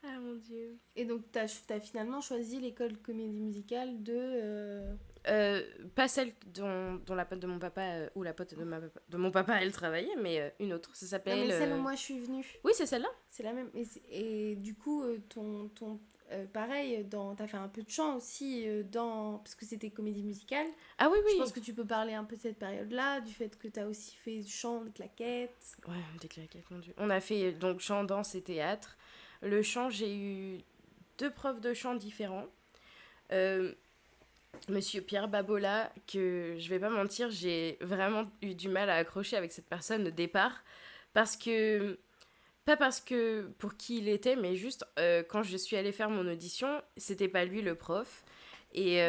Ah Ah mon Dieu. Et donc, t'as finalement choisi l'école comédie musicale de... Pas celle dont la pote de mon papa, ou la pote de mon papa, elle travaillait, mais une autre. Ça Non, s'appelle... mais celle où moi je suis venue. Oui, c'est celle-là. C'est la même. Et du coup, pareil, t'as fait un peu de chant aussi, parce que c'était comédie musicale. Ah oui, oui. Je pense que tu peux parler un peu de cette période-là, du fait que t'as aussi fait du chant, des claquettes. Ouais, des claquettes, mon Dieu. On a fait donc chant, danse et théâtre. Le chant, j'ai eu 2 profs de chant différents. Monsieur Pierre Babola, que je vais pas mentir, j'ai vraiment eu du mal à accrocher avec cette personne au départ. Parce que... Pas parce que pour qui il était, mais juste quand je suis allée faire mon audition, c'était pas lui le prof. Et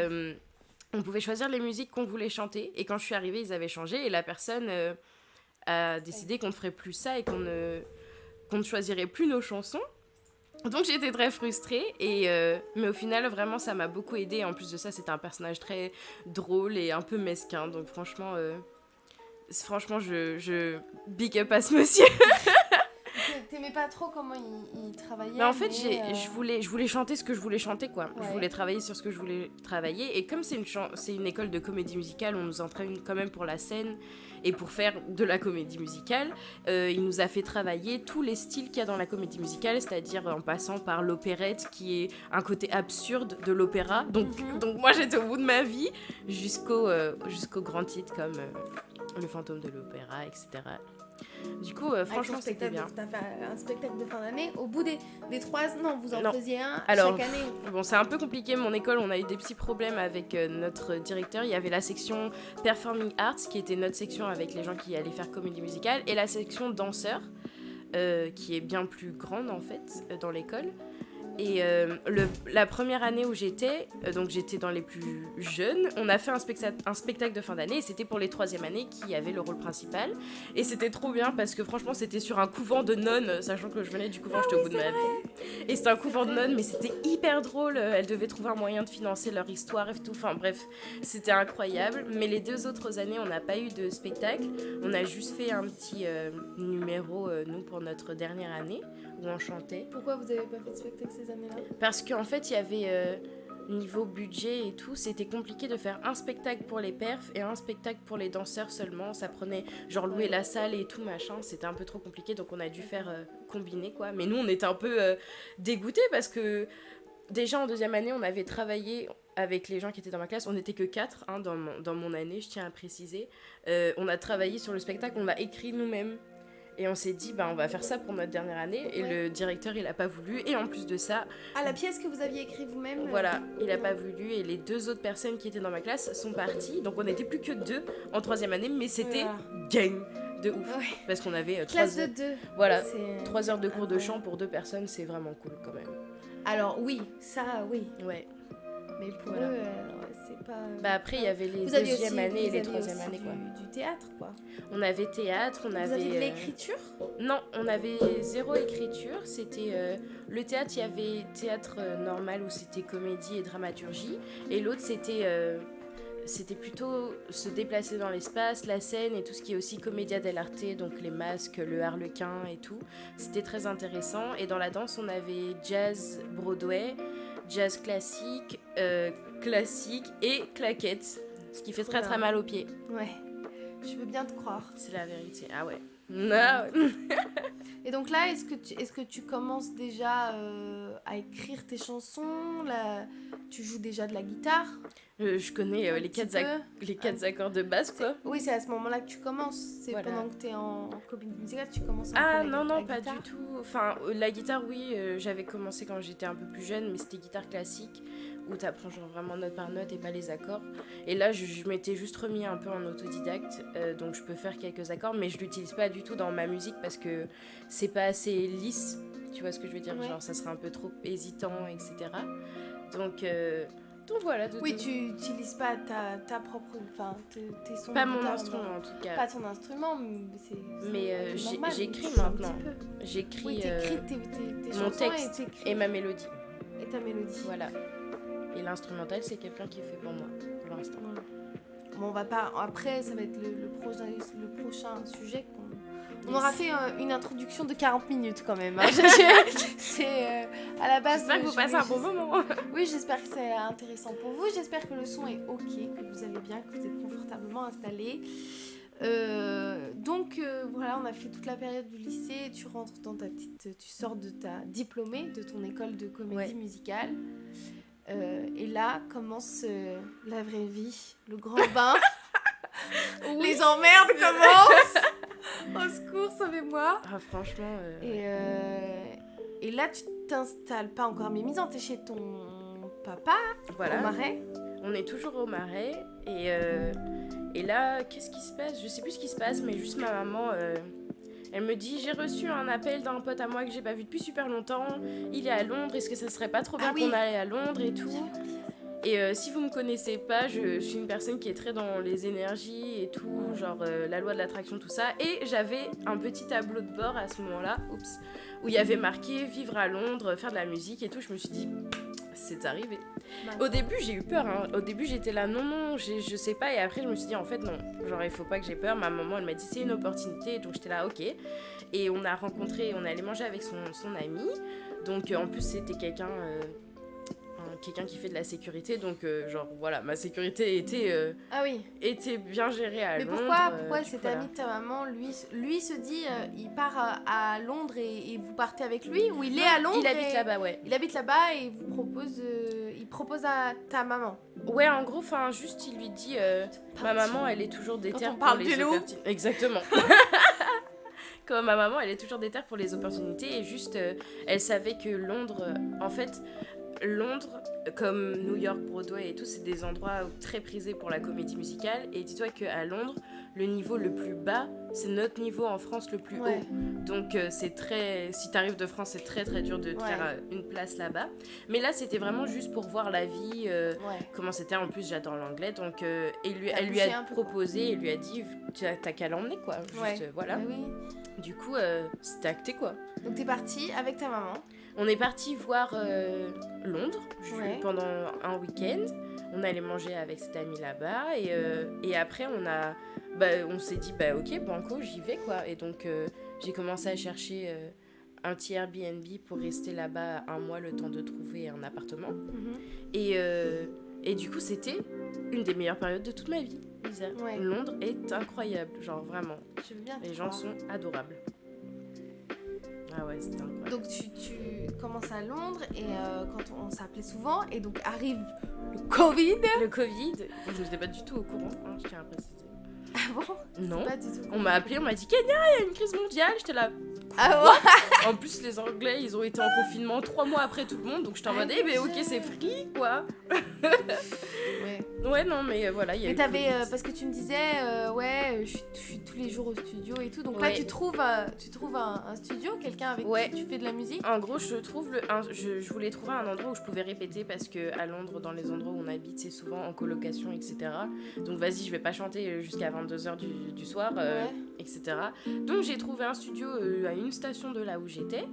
on pouvait choisir les musiques qu'on voulait chanter. Et quand je suis arrivée, ils avaient changé. Et la personne a décidé qu'on ne ferait plus ça et qu'on ne choisirait plus nos chansons. Donc j'étais très frustrée. Mais au final, vraiment, ça m'a beaucoup aidée. En plus de ça, c'était un personnage très drôle et un peu mesquin. Donc franchement, je big up à ce monsieur. T'aimais pas trop comment il travaillait. Mais en fait, je voulais chanter ce que je voulais chanter, quoi. Ouais. Je voulais travailler sur ce que je voulais travailler. Et comme c'est une école de comédie musicale, on nous entraîne quand même pour la scène et pour faire de la comédie musicale. Il nous a fait travailler tous les styles qu'il y a dans la comédie musicale, c'est-à-dire en passant par l'opérette, qui est un côté absurde de l'opéra. Donc moi, j'étais au bout de ma vie, jusqu'aux grands titres comme Le fantôme de l'opéra, etc. Du coup, franchement, c'était bien. T'as fait un spectacle de fin d'année. Au bout des 3 ans, vous en faisiez un Alors, chaque année. Bon, c'est un peu compliqué. Mon école, on a eu des petits problèmes avec notre directeur. Il y avait la section Performing Arts, qui était notre section avec les gens qui allaient faire comédie musicale, et la section danseurs, qui est bien plus grande, en fait, dans l'école. Et la première année où j'étais, donc j'étais dans les plus jeunes, on a fait un spectacle de fin d'année et c'était pour les 3e années qui avaient le rôle principal. Et c'était trop bien parce que franchement c'était sur un couvent de nonnes, sachant que je venais du couvent, j'étais au bout de ma vie. Et c'était un couvent de nonnes, mais c'était hyper drôle. Elles devaient trouver un moyen de financer leur histoire et tout. Enfin bref, c'était incroyable. Mais les 2 autres années, on n'a pas eu de spectacle. On a juste fait un petit numéro, nous, pour notre dernière année, où on chantait. Pourquoi vous avez pas fait de spectacle ces années-là ? Parce qu'en fait, il y avait, niveau budget et tout, c'était compliqué de faire un spectacle pour les perfs et un spectacle pour les danseurs seulement. Ça prenait, genre, louer la salle et tout, machin. C'était un peu trop compliqué, donc on a dû faire combiner, quoi. Mais nous, on était un peu dégoûtés parce que, déjà, en 2e année, on avait travaillé avec les gens qui étaient dans ma classe. On n'était que 4 dans mon année, je tiens à préciser. On a travaillé sur le spectacle, on l'a écrit nous-mêmes. Et on s'est dit, on va faire ça pour notre dernière année. Et le directeur, il a pas voulu. Et en plus de ça... Ah, la pièce que vous aviez écrite vous-même Voilà, il a pas voulu. Et les 2 autres personnes qui étaient dans ma classe sont parties. Donc on n'était plus que 2 en 3e année. Mais c'était gang de ouf. Ouais. Parce qu'on avait 3 classe de 2. Voilà, 3 heures de cours de chant pour 2 personnes, c'est vraiment cool quand même. Alors oui, ça oui. Ouais. Mais pour eux, c'est pas... Bah après, il y avait les 2e années et les 3e années, quoi. Du théâtre, quoi. On avait théâtre, on avait... Vous aviez de l'écriture ? Non, on avait 0 écriture. C'était... le théâtre, il y avait théâtre normal où c'était comédie et dramaturgie. Et l'autre, c'était plutôt se déplacer dans l'espace, la scène et tout ce qui est aussi commedia dell'arte, donc les masques, le harlequin et tout. C'était très intéressant. Et dans la danse, on avait jazz Broadway, jazz classique et claquettes, ce qui fait très très mal aux pieds. Ouais, je veux bien te croire. C'est la vérité, ah ouais. Et donc là, est-ce que tu commences déjà à écrire tes chansons là, tu joues déjà de la guitare? Je connais les 4 accords de base, quoi. Oui, c'est à ce moment-là que tu commences. C'est voilà. Pendant que tu es en comédie musicale, tu commences à non, pas du tout. Enfin, la guitare, oui, j'avais commencé quand j'étais un peu plus jeune, mais c'était guitare classique, où tu apprends genre vraiment note par note et pas les accords. Et là, je m'étais juste remis un peu en autodidacte, donc je peux faire quelques accords, mais je l'utilise pas du tout dans ma musique parce que c'est pas assez lisse, tu vois ce que je veux dire, genre ça serait un peu trop hésitant, etc. Donc voilà. Oui, tu n'utilises pas ta propre... Enfin, tes sons. Pas mon instrument, en tout cas. Pas ton instrument, mais normal, j'écris maintenant. J'écris oui, t'écris mon texte et ma mélodie. Et ta mélodie. Voilà. Et l'instrumental, c'est quelqu'un qui fait pour moi, pour l'instant. Voilà. Bon, on va pas... Après, ça va être le prochain sujet On aura fait une introduction de 40 minutes quand même. Hein. C'est à la base. J'espère que vous passez un bon moment. Oui, j'espère que c'est intéressant pour vous. J'espère que le son est ok, que vous allez bien, que vous êtes confortablement installés. Donc voilà, on a fait toute la période du lycée. Tu rentres dans tu sors de ta diplômée de ton école de comédie musicale. Et là commence la vraie vie, le grand bain. Oui. Les emmerdes commencent. Au secours, sauvez-moi. Ah, franchement. Et là, tu t'installes pas encore à Mimizan, t'es chez ton papa, au Marais. On est toujours au Marais. Et là, qu'est-ce qui se passe ? Je sais plus ce qui se passe, mais juste ma maman, elle me dit, j'ai reçu un appel d'un pote à moi que j'ai pas vu depuis super longtemps. Il est à Londres, est-ce que ça serait pas trop bien qu'on aille à Londres et tout ? Et si vous me connaissez pas, je suis une personne qui est très dans les énergies et tout, genre la loi de l'attraction, tout ça. Et j'avais un petit tableau de bord à ce moment-là, où il y avait marqué vivre à Londres, faire de la musique et tout. Je me suis dit, c'est arrivé. Au début, j'ai eu peur. Hein. Au début, j'étais là, non, je sais pas. Et après, je me suis dit, en fait, non, genre, il faut pas que j'ai peur. Ma maman, elle m'a dit, c'est une opportunité. Donc, j'étais là, ok. Et on est allé manger avec son ami. Donc, en plus, c'était quelqu'un qui fait de la sécurité, donc genre voilà, ma sécurité était bien gérée à Londres. Mais pourquoi cet ami de ta maman, lui se dit, il part à Londres et vous partez avec lui, ou il est à Londres? Il habite là-bas, ouais. Il habite là-bas et il propose à ta maman. Ouais, en gros, enfin, juste il lui dit, ma maman, elle est toujours déterre pour les opportunités. Exactement. Comme ma maman, elle est toujours déterre pour les opportunités, et juste, elle savait que Londres, en fait, Londres, comme New York, Broadway et tout, c'est des endroits très prisés pour la comédie musicale. Et dis-toi qu'à Londres, le niveau le plus bas, c'est notre niveau en France le plus haut. Donc c'est très... Si t'arrives de France, c'est très très dur de te faire une place là-bas. Mais là, c'était vraiment juste pour voir la vie, comment c'était. En plus, j'adore l'anglais. Donc elle lui a proposé, elle lui a dit, t'as qu'à l'emmener, quoi. Juste, voilà. Oui. Du coup, c'était acté, quoi. Donc t'es partie avec ta maman. On est parti voir Londres pendant un week-end. On allait manger avec cet ami là-bas. Et après, on s'est dit, ok, banco, j'y vais, quoi. Et donc, j'ai commencé à chercher un petit Airbnb pour rester là-bas un mois, le temps de trouver un appartement. Et du coup, c'était une des meilleures périodes de toute ma vie, Lisa. Londres est incroyable, genre vraiment. Je veux bien Les gens sont adorables. Ah ouais, c'était incroyable. Donc tu commences à Londres et quand on s'appelait souvent, et donc arrive le Covid. Le Covid, je n'étais pas du tout au courant, hein, je tiens à préciser. Ah bon? Non. Pas du tout. On m'a appelé, on m'a dit Kenya, il y a une crise mondiale. J'étais là. Ah ouais. En plus, les Anglais, ils ont été en confinement 3 mois après tout le monde, donc j'étais en mode, ok, c'est free, quoi. Ouais, non, mais voilà, il y a eu. Mais t'avais, parce que tu me disais, je suis tous les jours au studio et tout, donc là tu trouves un studio, quelqu'un avec qui tu fais de la musique. En gros, je voulais trouver un endroit où je pouvais répéter, parce que à Londres, dans les endroits où on habite, c'est souvent en colocation, etc. Donc vas-y, je vais pas chanter jusqu'à 22h du soir, etc. Donc j'ai trouvé un studio à une station de là où j'étais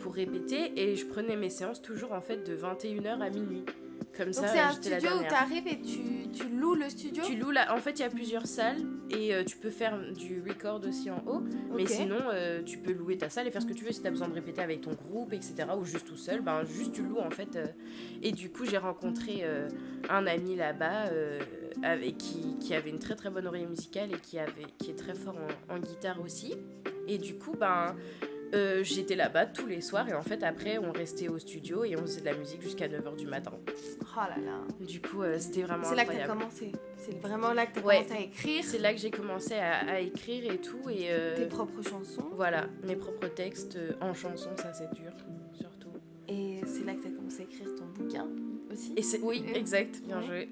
pour répéter, et je prenais mes séances toujours en fait de 21h à minuit. Comme donc ça, c'est un studio où t'arrives et tu loues le studio. Tu loues là. En fait, il y a plusieurs salles et tu peux faire du record aussi en haut. Mais sinon, tu peux louer ta salle et faire ce que tu veux si t'as besoin de répéter avec ton groupe, etc. Ou juste tout seul. Juste tu loues en fait. Et du coup, j'ai rencontré un ami là-bas qui avait une très très bonne oreille musicale et qui est très fort en guitare aussi. Et du coup, j'étais là-bas tous les soirs, et en fait après on restait au studio et on faisait de la musique jusqu'à 9h du matin. Oh là là. Du coup c'était vraiment incroyable. C'est là que t'as commencé. C'est vraiment là que t'as commencé à écrire. C'est là que j'ai commencé à écrire et tout. Et tes propres chansons. Voilà, mes propres textes en chansons, ça c'est dur, surtout. Et c'est là que t'as commencé à écrire ton bouquin aussi. Oui, exact, bien joué.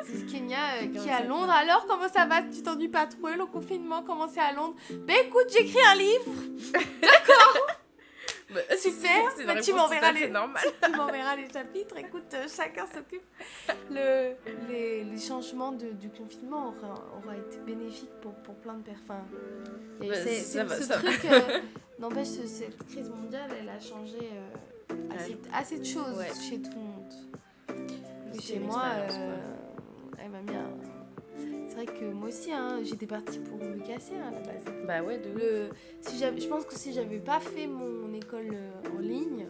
C'est Kenya qui est à Londres. Alors, comment ça va? Tu t'ennuies pas trop? Le confinement, comment c'est à Londres? Écoute, j'écris un livre. D'accord. Super. Tu m'enverras les chapitres. Écoute, chacun s'occupe. Les changements du confinement aura été bénéfique pour plein de personnes. N'empêche, cette crise mondiale, elle a changé assez de choses chez tout le monde. Et chez moi, elle m'a mis c'est vrai que moi aussi, hein, j'étais partie pour me casser à la base. Bah ouais, Je pense que si j'avais pas fait mon école en ligne,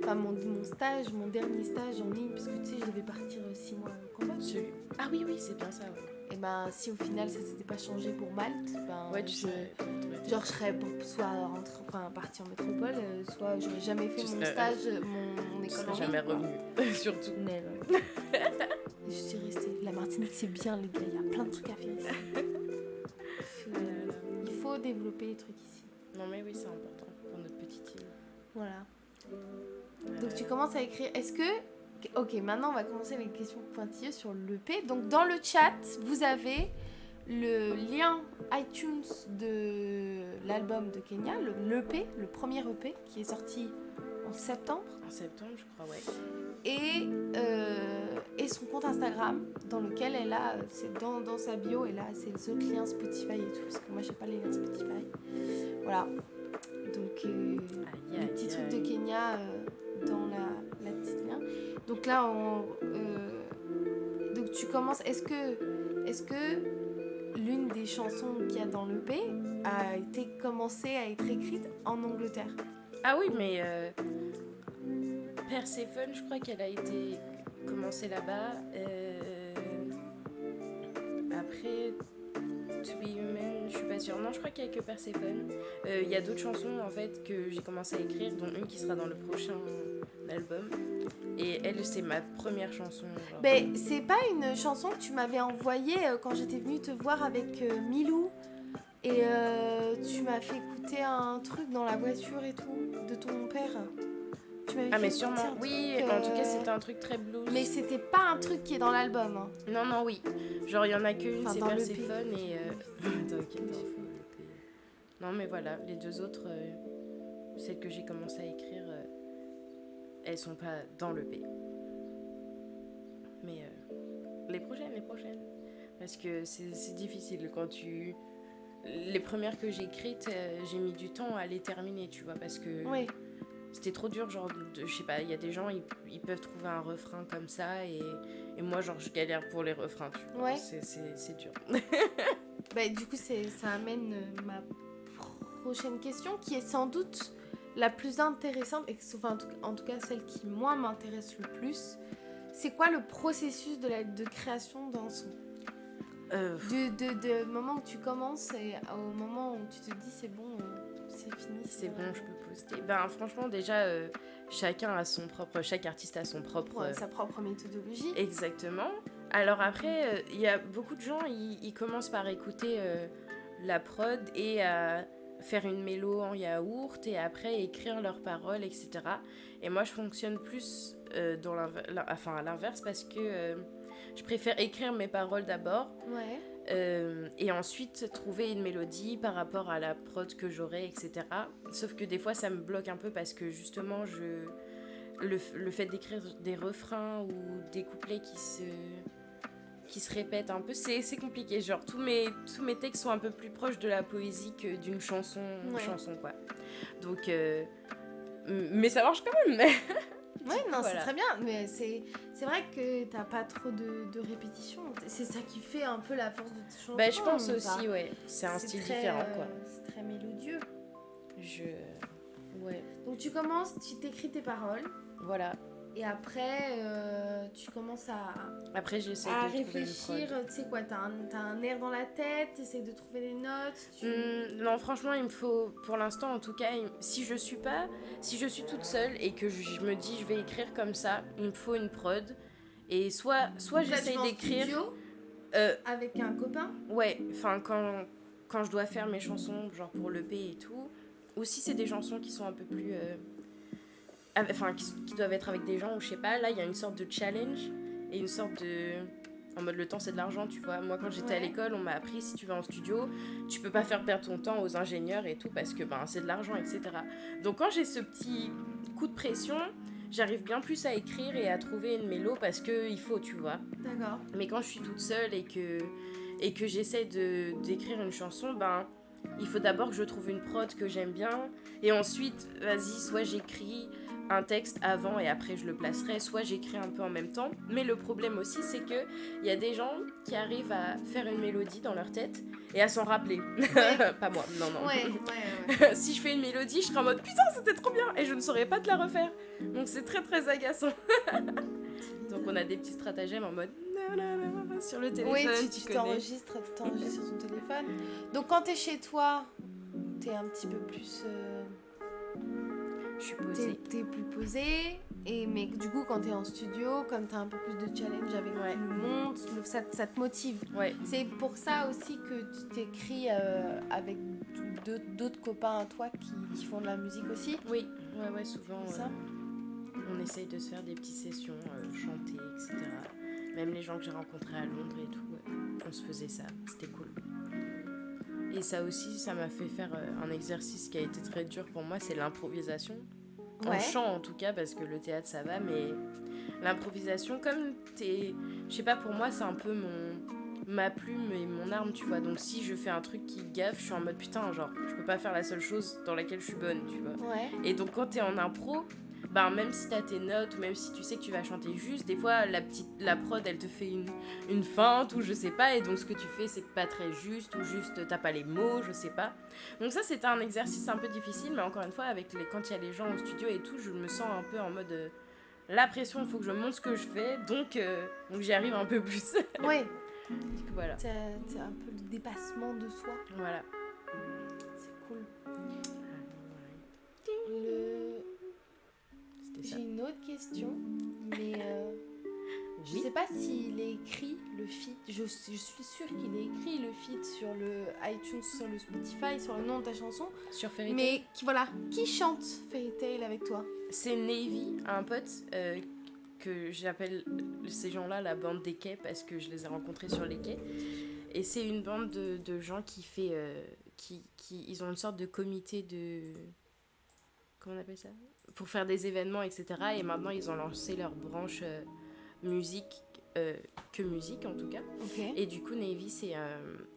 enfin mon stage, mon dernier stage en ligne, parce que tu sais, je devais partir 6 mois au Cambodge. Ah oui, c'est bien ça, ouais. Et ben, si au final ça s'était pas changé pour Malte, ben, Ouais, tu sais. genre je serais soit partie en métropole, soit j'aurais jamais fait mon stage, mon école en ligne. Jamais revenu, surtout. Never. Je suis restée. La Martinique, c'est bien, les gars, il y a plein de trucs à faire ici. Il faut développer les trucs ici. Non mais oui, c'est important pour notre petite île. Voilà. Donc tu commences à écrire. Est-ce que... Ok, maintenant on va commencer les questions pointilleuses sur l'EP. Donc dans le chat, vous avez le lien iTunes de l'album de Kenya, l'EP, le premier EP qui est sorti en septembre. En septembre, je crois, ouais. Et son compte Instagram dans lequel elle a, c'est dans sa bio, elle a ses autres liens Spotify et tout, parce que moi j'ai pas les liens Spotify. Voilà. Donc le petit truc de Kenya dans la petite lien. Donc là donc tu commences. Est-ce que l'une des chansons qu'il y a dans l'EP a été commencée à être écrite en Angleterre? Ah oui, mais Perséphone, je crois qu'elle a été commencée là-bas. Après, To Be Human, je suis pas sûre. Non, je crois qu'il y a que Perséphone. Il y a d'autres chansons en fait que j'ai commencé à écrire, dont une qui sera dans le prochain album. Et elle, c'est ma première chanson. Genre. Ben, c'est pas une chanson que tu m'avais envoyée quand j'étais venue te voir avec Milou. Et tu m'as fait écouter un truc dans la voiture et tout, de ton père. Ah mais sûrement, oui, en tout cas c'était un truc très blues. Mais c'était pas un truc qui est dans l'album. Hein. Non, oui. Genre il y en a qu'une, enfin, c'est Perséphone et... T'inquiète. Non mais voilà, les deux autres, celles que j'ai commencé à écrire, elles sont pas dans l'EP. Mais les prochaines. Parce que c'est difficile quand tu... Les premières que j'ai écrites, j'ai mis du temps à les terminer, tu vois, parce que... Oui. C'était trop dur, genre, je sais pas, il y a des gens, ils peuvent trouver un refrain comme ça, et moi, genre, je galère pour les refrains, tu vois. Ouais. C'est dur. Bah, du coup, ça amène ma prochaine question, qui est sans doute la plus intéressante, et enfin, en tout cas, celle qui, moi, m'intéresse le plus. C'est quoi le processus de création d'un son ? De moment où tu commences et au moment où tu te dis c'est bon, c'est fini. C'est bon, je peux poster. Ben franchement déjà, chaque artiste a son propre... sa propre méthodologie. Exactement. Alors après, il y a beaucoup de gens, ils commencent par écouter la prod et à faire une mélo en yaourt et après écrire leurs paroles, etc. Et moi je fonctionne plus à l'inverse parce que... je préfère écrire mes paroles d'abord et ensuite trouver une mélodie par rapport à la prod que j'aurai, etc. Sauf que des fois, ça me bloque un peu parce que justement, le fait d'écrire des refrains ou des couplets qui se répètent un peu, c'est compliqué. Genre, tous mes textes sont un peu plus proches de la poésie que d'une chanson, quoi. Donc, mais ça marche quand même. Ouais, non, voilà. C'est très bien, mais c'est vrai que t'as pas trop de répétitions. C'est ça qui fait un peu la force de tes chansons. Bah, je pense aussi, ouais. C'est un style différent, quoi. C'est très mélodieux. Ouais. Donc tu commences, tu t'écris tes paroles. Voilà. Et après, tu commences après, j'essaie à de réfléchir. Tu sais quoi, t'as un air dans la tête, t'essaies de trouver des notes. Non, franchement, il me faut, pour l'instant en tout cas, si je suis toute seule et que je me dis je vais écrire comme ça, il me faut une prod. Et soit j'essaye d'écrire... Studio, avec un copain. Ouais, enfin quand je dois faire mes chansons, genre pour l'EP et tout, ou si c'est des chansons qui sont un peu plus... qui doivent être avec des gens, ou je sais pas, là il y a une sorte de challenge et une sorte de... En mode le temps c'est de l'argent, tu vois. Moi quand j'étais à l'école, on m'a appris si tu vas en studio, tu peux pas faire perdre ton temps aux ingénieurs et tout parce que c'est de l'argent, etc. Donc quand j'ai ce petit coup de pression, j'arrive bien plus à écrire et à trouver une mélo parce que il faut, tu vois. D'accord. Mais quand je suis toute seule et que j'essaie d'écrire une chanson, il faut d'abord que je trouve une prod que j'aime bien et ensuite, vas-y, soit j'écris un texte avant et après je le placerai, soit j'écris un peu en même temps. Mais le problème aussi, c'est qu'il y a des gens qui arrivent à faire une mélodie dans leur tête et à s'en rappeler. Ouais. Pas moi, non. Ouais. Si je fais une mélodie, je serai en mode putain, c'était trop bien et je ne saurais pas te la refaire. Donc c'est très très agaçant. Donc on a des petits stratagèmes en mode sur le téléphone. Oui, tu tu connais. t'enregistres sur ton téléphone. Donc quand t'es chez toi, t'es un petit peu plus... Je suis posée. T'es plus posé, mais du coup quand t'es en studio, comme t'as un peu plus de challenge avec Ouais. tout le monde, ça te motive. Ouais. C'est pour ça aussi que tu t'écris avec d'autres copains à toi qui font de la musique aussi. Oui, ouais, souvent C'est ça. on essaye de se faire des petites sessions, chanter, etc. Même les gens que j'ai rencontrés à Londres et tout, on se faisait ça, c'était cool. Et ça aussi, ça m'a fait faire un exercice qui a été très dur pour moi, c'est l'improvisation. En Ouais. chant en tout cas, parce que le théâtre ça va, mais l'improvisation, comme je sais pas, pour moi c'est un peu ma plume et mon arme, tu vois. Donc si je fais un truc qui gaffe, je suis en mode putain, genre, je peux pas faire la seule chose dans laquelle je suis bonne, tu vois. Ouais. Et donc quand t'es en impro, ben même si t'as tes notes, ou même si tu sais que tu vas chanter juste, des fois la prod elle te fait une feinte ou je sais pas, et donc ce que tu fais c'est pas très juste, ou juste t'as pas les mots, je sais pas. Donc ça c'était un exercice un peu difficile, mais encore une fois quand il y a les gens au studio et tout, je me sens un peu en mode la pression, il faut que je montre ce que je fais, donc j'y arrive un peu plus. Ouais. Du coup, voilà. C'est un peu le dépassement de soi. Voilà. C'est cool. C'était ça. J'ai une autre question, mais je Oui. sais pas s'il est écrit le feat. Je suis sûre qu'il est écrit le feat sur le iTunes, sur le Spotify, sur le nom de ta chanson. Sur Fairy Tail. Mais qui chante Fairy Tail avec toi? C'est Navy, un pote que j'appelle ces gens-là la bande des quais parce que je les ai rencontrés sur les quais. Et c'est une bande de gens qui fait... ils ont une sorte de comité de... Comment on appelle ça? Pour faire des événements, etc. Et maintenant, ils ont lancé leur branche musique, que musique en tout cas. Ok. Et du coup, Navy, c'est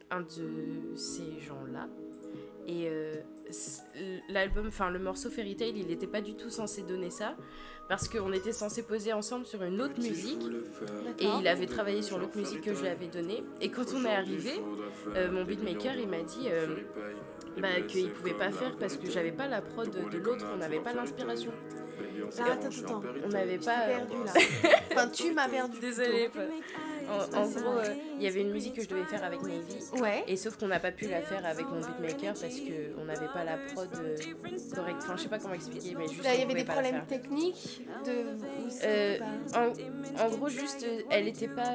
un de ces gens-là. Et l'album, enfin le morceau Fairy Tail, il n'était pas du tout censé donner ça, parce qu'on était censé poser ensemble sur une autre musique, et il avait travaillé sur l'autre musique que je lui avais donnée. Et quand on est arrivé, mon beatmaker, il m'a dit qu'il pouvait pas faire parce que j'avais pas la prod de l'autre, on n'avait pas l'inspiration. Attends. On n'avait Je pas... t'ai perdu là. Enfin, tu m'as perdu. Désolée. En gros, il y avait une musique que je devais faire avec Navy. Ouais. Et sauf qu'on n'a pas pu la faire avec mon beatmaker parce qu'on n'avait pas la prod correcte. Enfin, je sais pas comment expliquer, mais juste. Là, il y on avait pouvait des pas la problèmes faire. techniques En gros, juste, elle était pas.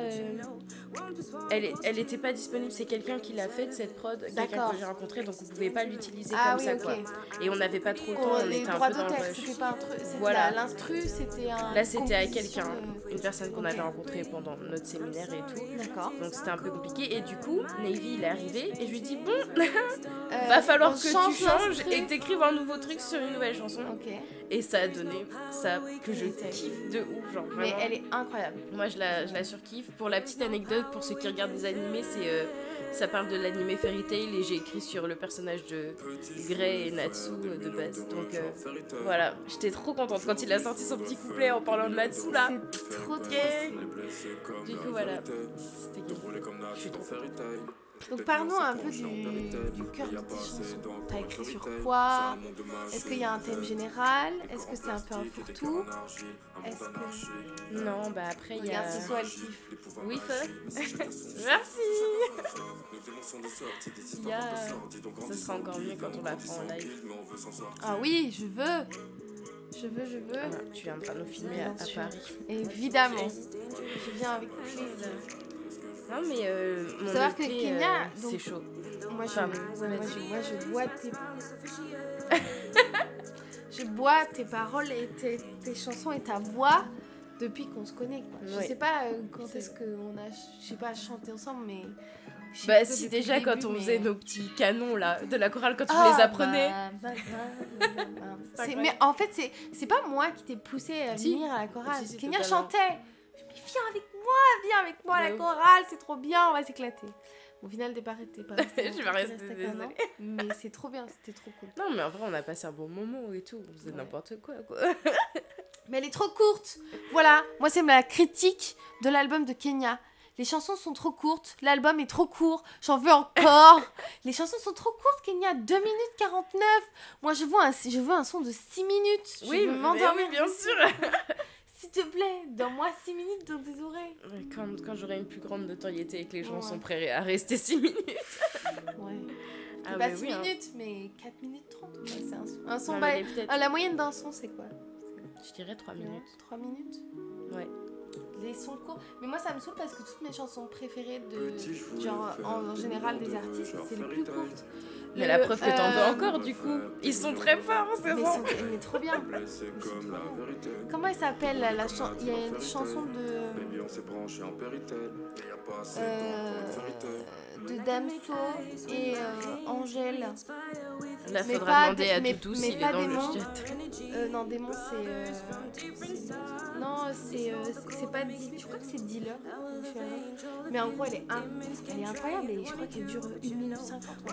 Elle était pas disponible. C'est quelqu'un qui l'a faite, cette prod. Quelqu'un D'accord. que j'ai rencontré, donc on pouvait pas l'utiliser Ah comme oui, ça, ok. quoi. Et on n'avait pas trop le temps, on les était un droits peu dans le d'auteur, rush. c'était pas un truc. C'était Voilà. l'instru, c'était un. Là, c'était à composition quelqu'un, de- une personne qu'on Ok. avait rencontrée pendant notre séminaire et tout. D'accord. Donc c'était un peu compliqué. Et du coup, Navy, il est arrivé et je lui dis bon, Euh, va falloir on que tu change changes l'instru. et que t'écrives un nouveau truc sur une nouvelle chanson. Ok. Et ça a donné ça que je kiffe de ouf, genre Mais vraiment. elle est incroyable. Moi, je la surkiffe. Pour la petite anecdote, pour ceux qui regardent des animés, ça parle de l'animé Fairy Tail et j'ai écrit sur le personnage de Grey et Natsu de base. Donc voilà, j'étais trop contente quand il a sorti son petit couplet en parlant de Natsu là. C'est trop trop. Du coup voilà, c'était cool. Je suis trop Donc parlons un peu du cœur de tes chansons. T'as écrit sur quoi? Est-ce qu'il y a un thème général? Est-ce que c'est un peu un fourre-tout? Est-ce que... Non, bah après il y a... Regarde, c'est soit elle kiffe. Oui, merci. Il y a... Ça sera encore mieux quand on la fera en live. Ah oui, je veux. Ah, tu viendras nous filmer à Paris. Évidemment. Je viens avec plaisir. Non mais mon Faut savoir que EP, Kenya, c'est donc- chaud. Moi, Pardon, moi, je bois tes... je bois tes paroles et tes chansons et ta voix depuis qu'on se connaît, quoi. Je Ouais. sais pas quand est-ce qu'on a, je sais pas, chanté ensemble, mais... je sais Bah plutôt si depuis déjà le quand début, on mais- faisait nos petits canons là de la chorale quand tu Ah, les apprenais. Mais en fait, c'est pas moi qui t'ai poussé à Si. venir à la chorale. Si, Kenya totalement. chantait. Je me dis, viens avec moi. viens avec moi à la Bah oui. chorale, c'est trop bien, on va s'éclater. Bon, au final, t'es pas resté. Je vais rester, désolée. Mais c'est trop bien, c'était trop cool. Non, mais en vrai, on a passé un bon moment et tout. On faisait Ouais. n'importe quoi. Mais elle est trop courte. Voilà, moi c'est ma critique de l'album de Kenya. Les chansons sont trop courtes, l'album est trop court, j'en veux encore. Les chansons sont trop courtes, Kenya, 2 minutes 49. Moi je veux un son de 6 minutes. Je Oui, veux mais m'endormir oui, bien dessus. sûr. S'il te plaît, donne-moi 6 minutes dans tes oreilles. Quand j'aurai une plus grande notoriété et que les gens Ouais. sont prêts à rester 6 minutes. Ouais. Ah, Pas mais 6 oui, hein. minutes, mais 4 minutes 30. Ouais, c'est un son. Un son Non, bah, mais peut-être, la moyenne d'un son, c'est quoi? je dirais 3 minutes. 3 minutes. Ouais. Les sons courts. Mais moi, ça me saoule parce que toutes mes chansons préférées de. Genre, en général, des artistes, c'est les plus courtes. Mais la preuve que t'en veux encore, du coup. Ils sont très forts, c'est Mais, ça. mais trop bien. Mais c'est trop bien. Comment elle s'appelle il y a une chanson de Damso et Angèle. Là, Mais faudra pas demander des- à mais- Doudou mais s'il est pas dans le Démon. chat. Non, Démon, non, c'est pas Dealer. Je crois que c'est Dealer. Mais en gros, elle est incroyable et je crois qu'elle dure 1 minute 50. Ah,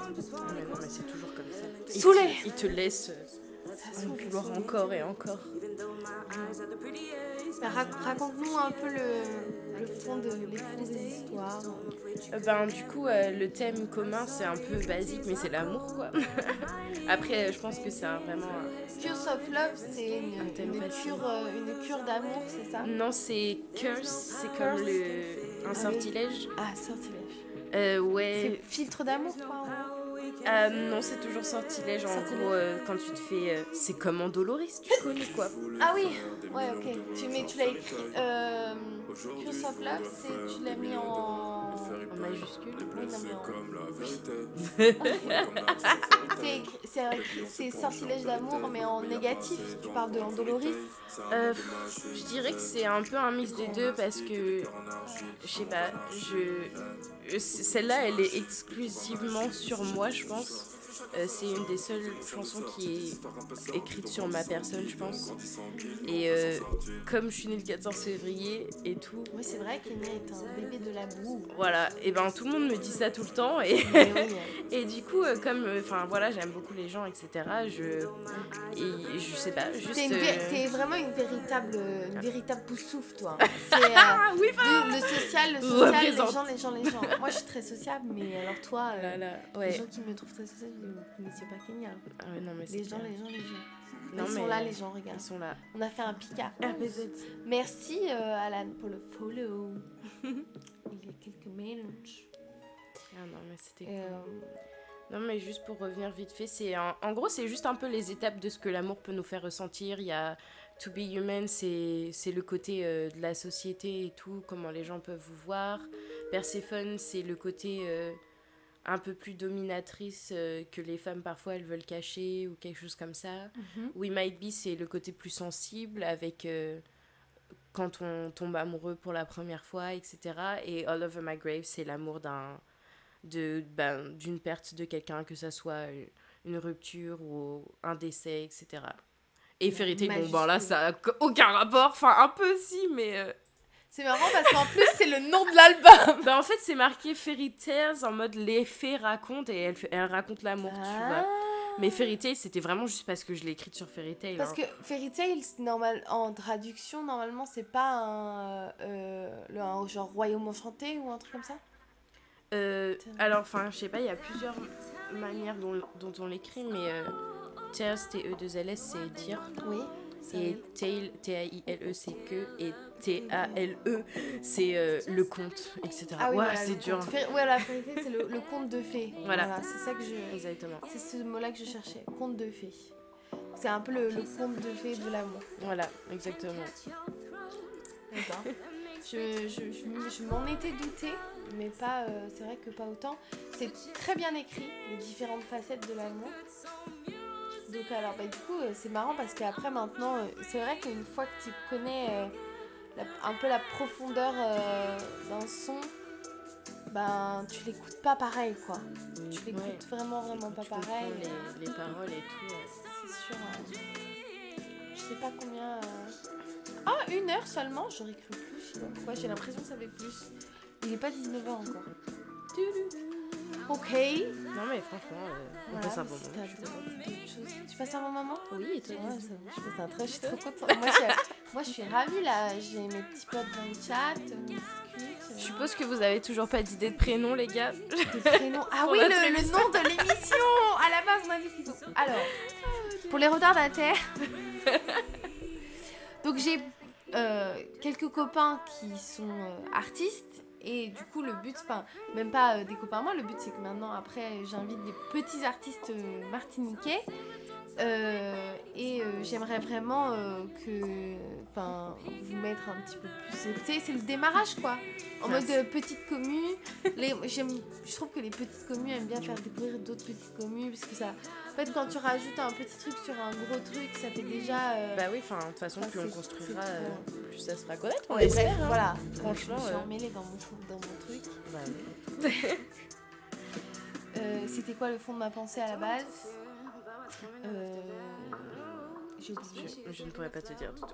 mais non, mais c'est toujours comme ça. Saoulé. Il te laisse en vouloir encore et encore. Mais raconte-nous un peu les fonds des histoires. Ben, du coup, le thème commun, c'est un peu basique, mais c'est l'amour, quoi. Après, je pense que c'est vraiment... Curse of Love, c'est Un thème facile. une cure d'amour, c'est ça? Non, c'est curse, c'est comme un sortilège. Ah, sortilège. Ouais. C'est filtre d'amour, toi, en gros. Non, c'est toujours sortilège. En Sortilège. gros, quand tu te fais... c'est comme Andoloris, tu connais, quoi. Ah oui, ouais, ok. Tu l'as écrit. Curse of Love, tu l'as mis en majuscule. Oui, non, mais c'est sortilège d'amour, mais en négatif. Tu parles de Andoloris. Je dirais que c'est un peu un mix des deux parce que, je sais pas, celle-là, elle est exclusivement sur moi, je pense. C'est une des seules chansons qui est écrite sur ma personne, je pense. Et comme je suis née le 14 février et tout... Oui, c'est vrai qu'Enya est un bébé de la boue. Voilà, et ben tout le monde me dit ça tout le temps. Et, Mais oui. et du coup, voilà, j'aime beaucoup les gens, etc. Je sais pas, juste... T'es vraiment une véritable poussouf, toi. C'est oui, le social, représente. les gens. Moi, je suis très sociable, mais alors toi, ouais. les gens qui me trouvent très sociable, vous connaissez pas Kenya. Ah ouais, non, mais c'est Les gens. Non, Ils sont là, les gens, regarde. Ils sont là. On a fait un Pika. Merci Alan pour le follow. Il y a quelques minutes. Ah non, mais c'était cool. Non, mais juste pour revenir vite fait, en gros, c'est juste un peu les étapes de ce que l'amour peut nous faire ressentir. Il y a To Be Human, c'est le côté de la société et tout, comment les gens peuvent vous voir. Perséphone, c'est le côté un peu plus dominatrice que les femmes parfois elles veulent cacher ou quelque chose comme ça. We Might Be, c'est le côté plus sensible avec quand on tombe amoureux pour la première fois, etc. Et All Over My Grave, c'est l'amour d'une perte de quelqu'un, que ça soit une rupture ou un décès, etc. Et Fairy Tail, bon, ben là, ça n'a aucun rapport, enfin un peu si, mais... C'est marrant parce qu'en plus, c'est le nom de l'album. Bah en fait, c'est marqué Fairy Tales en mode les fées racontent et elle raconte l'amour, tu vois. Mais Fairy Tail, c'était vraiment juste parce que je l'ai écrite sur Fairy Tail. Parce que Fairy Tail, en traduction, normalement, c'est pas un genre royaume enchanté ou un truc comme ça? Alors, enfin, je sais pas, il y a plusieurs manières dont on l'écrit, mais Tales, T-E-2-L-S, c'est dire. Oui. Et Tail, T-A-I-L-E, c'est que. Et T-A-L-E, c'est le conte, etc. Ah oui, ouais, voilà, c'est dur. La Fairy Tail, c'est le conte de fées. Voilà. C'est ça que je... Exactement. C'est ce mot-là que je cherchais. Conte de fées. C'est un peu le conte de fées de l'amour. Voilà, exactement. D'accord. Je m'en étais doutée, mais pas, c'est vrai que pas autant. C'est très bien écrit, les différentes facettes de l'amour. Donc alors, du coup, c'est marrant parce qu'après maintenant, c'est vrai qu'une fois que tu connais un peu la profondeur d'un son, tu l'écoutes pas pareil, quoi. Tu l'écoutes vraiment pas tu pareil. Les paroles et tout. C'est sûr. Je sais pas combien... Ah, 1 heure seulement? J'aurais cru plus, je sais pas pourquoi. J'ai l'impression que ça fait plus. Il est pas 19h encore. Ok. Non, mais franchement, on Voilà, passe un mais bon si moment. t'as d'autres choses. Tu passes un bon moment? Oui, et toi? Ouais, ça va, je passe un très, je suis trop contente. Moi, je suis ravie là. J'ai mes petits potes dans le chat, on discute. Je suppose que vous avez toujours pas d'idée de prénom, les gars. De prénom. Ah Pour oui, notre le émission. nom de l'émission. À la base, on a dit qu'il faut. Alors, pour les retardataires. Donc j'ai quelques copains qui sont artistes. Et du coup, le but, enfin, même pas des copains à moi, le but c'est que maintenant, après, j'invite des petits artistes martiniquais. Et j'aimerais vraiment vous mettre un petit peu plus. Tu sais, c'est le démarrage quoi. En mode petite commu. Je trouve que les petites communes aiment bien faire découvrir d'autres petites communes. Parce que ça. En fait, quand tu rajoutes un petit truc sur un gros truc, ça fait déjà. Bah oui, enfin, de toute façon, plus on construira, plus ça se fera connaître. On Ouais, espère. bref, Hein. voilà. Franchement, Je me suis emmêlée dans mon truc. Bah oui. C'était quoi le fond de ma pensée à la base? J'ai oublié. Je ne pourrais pas te dire du tout.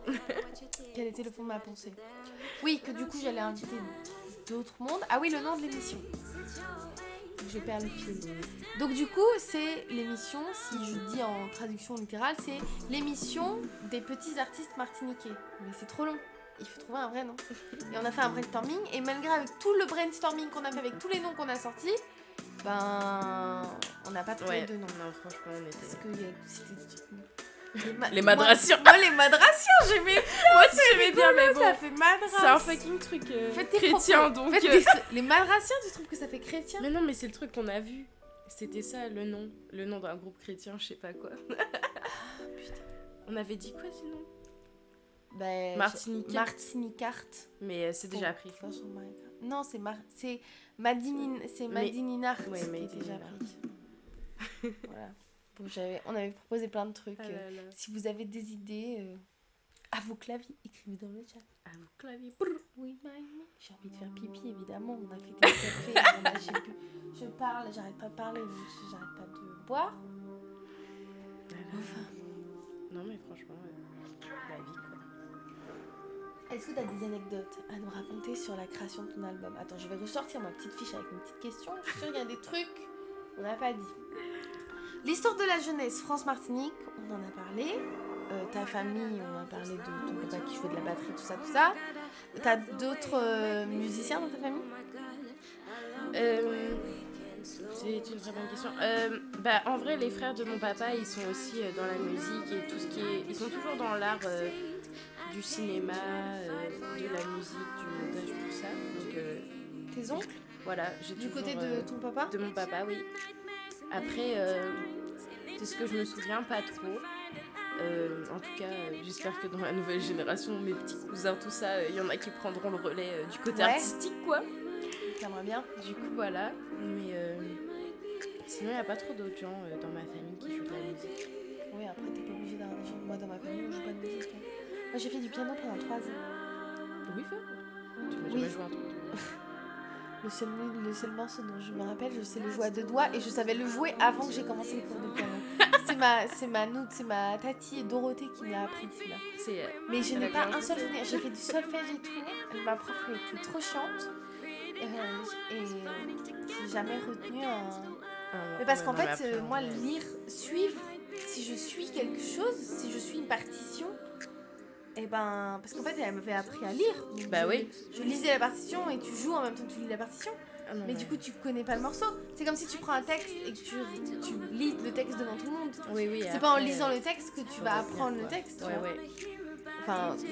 Quel était le fond de ma pensée? Oui, que du coup j'allais inviter d'autres mondes. Ah oui, le nom de l'émission. Je perds le fil. Donc du coup, c'est l'émission, si je dis en traduction littérale, c'est l'émission des petits artistes martiniquais. Mais c'est trop long. Il faut trouver un vrai nom. Et on a fait un brainstorming. Et malgré avec tout le brainstorming qu'on a fait avec tous les noms qu'on a sortis, ben on n'a pas trouvé de nom. Non, franchement, on était. Parce que c'était des trucs. Les madrassiens. Moi, les madrassiens, j'aimais bien. Moi aussi, j'aimais bien, mais bon. Ça fait madras. C'est un fucking truc Faites tes chrétien, propos. donc. Les madrassiens, tu trouves que ça fait chrétien? Mais non, mais c'est le truc qu'on a vu. C'était ça, le nom. Le nom d'un groupe chrétien, je sais pas quoi. Putain. On avait dit quoi sinon? Martiniquart. Mais c'est déjà pris. Non, c'est Madininart Ouais, qui est Madininart. déjà pris. Voilà. Bon, on avait proposé plein de trucs. Ah là là. Si vous avez des idées, à vos claviers, écrivez dans le chat. Ah, vos claviers. Oui, j'ai envie de faire pipi, évidemment. On a fait des cafés, je parle, j'arrête pas de parler, donc j'arrête pas de boire. Enfin. Non, mais franchement, la vie, quoi. Est-ce que tu as des anecdotes à nous raconter sur la création de ton album? Attends, je vais ressortir ma petite fiche avec une petite question. Je suis sûre qu'il y a des trucs qu'on n'a pas dit. L'histoire de la jeunesse, France-Martinique, on en a parlé. Ta famille, on a parlé de ton papa qui jouait de la batterie, tout ça. T'as d'autres musiciens dans ta famille? C'est une très bonne question. En vrai, les frères de mon papa, ils sont aussi dans la musique et tout ce qui est... Ils sont toujours dans l'art du cinéma, de la musique, du montage, tout ça. Donc, tes oncles? Voilà, j'ai Du toujours, côté de ton papa? De mon papa, oui. Après, de ce que je me souviens, pas trop. En tout cas, j'espère que dans la nouvelle génération, mes petits cousins, tout ça, il y en a qui prendront le relais du côté artistique, quoi. J'aimerais bien. Du coup, voilà. Mais sinon, il n'y a pas trop d'autres gens dans ma famille qui jouent de la musique. Oui, après, t'es pas obligé d'avoir des gens. Moi, dans ma famille, on joue pas de musique. Hein. Moi, j'ai fait du piano pendant 3 ans. Oui, fais. Tu m'as jamais joué un truc. Le seul morceau dont je me rappelle, je sais le jouer à 2 doigts et je savais le jouer avant que j'ai commencé les cours de piano. c'est ma tati Dorothée qui me l'a appris celui-là. Mais je n'ai pas un seul souvenir. J'ai fait du solfège et tout. Ma prof était trop chiante et j'ai jamais retenu un. Mais parce qu'en fait, moi, suivre, si je suis quelque chose, si je suis une partition. Et ben, parce qu'en fait, elle m'avait appris à lire. Bah oui. Je lisais la partition et tu joues en même temps que tu lis la partition. Ah non, mais du coup, tu connais pas le morceau. C'est comme si tu prends un texte et que tu lis le texte devant tout le monde. Oui. C'est pas en lisant le texte que tu vas apprendre le texte. Ouais. Enfin, il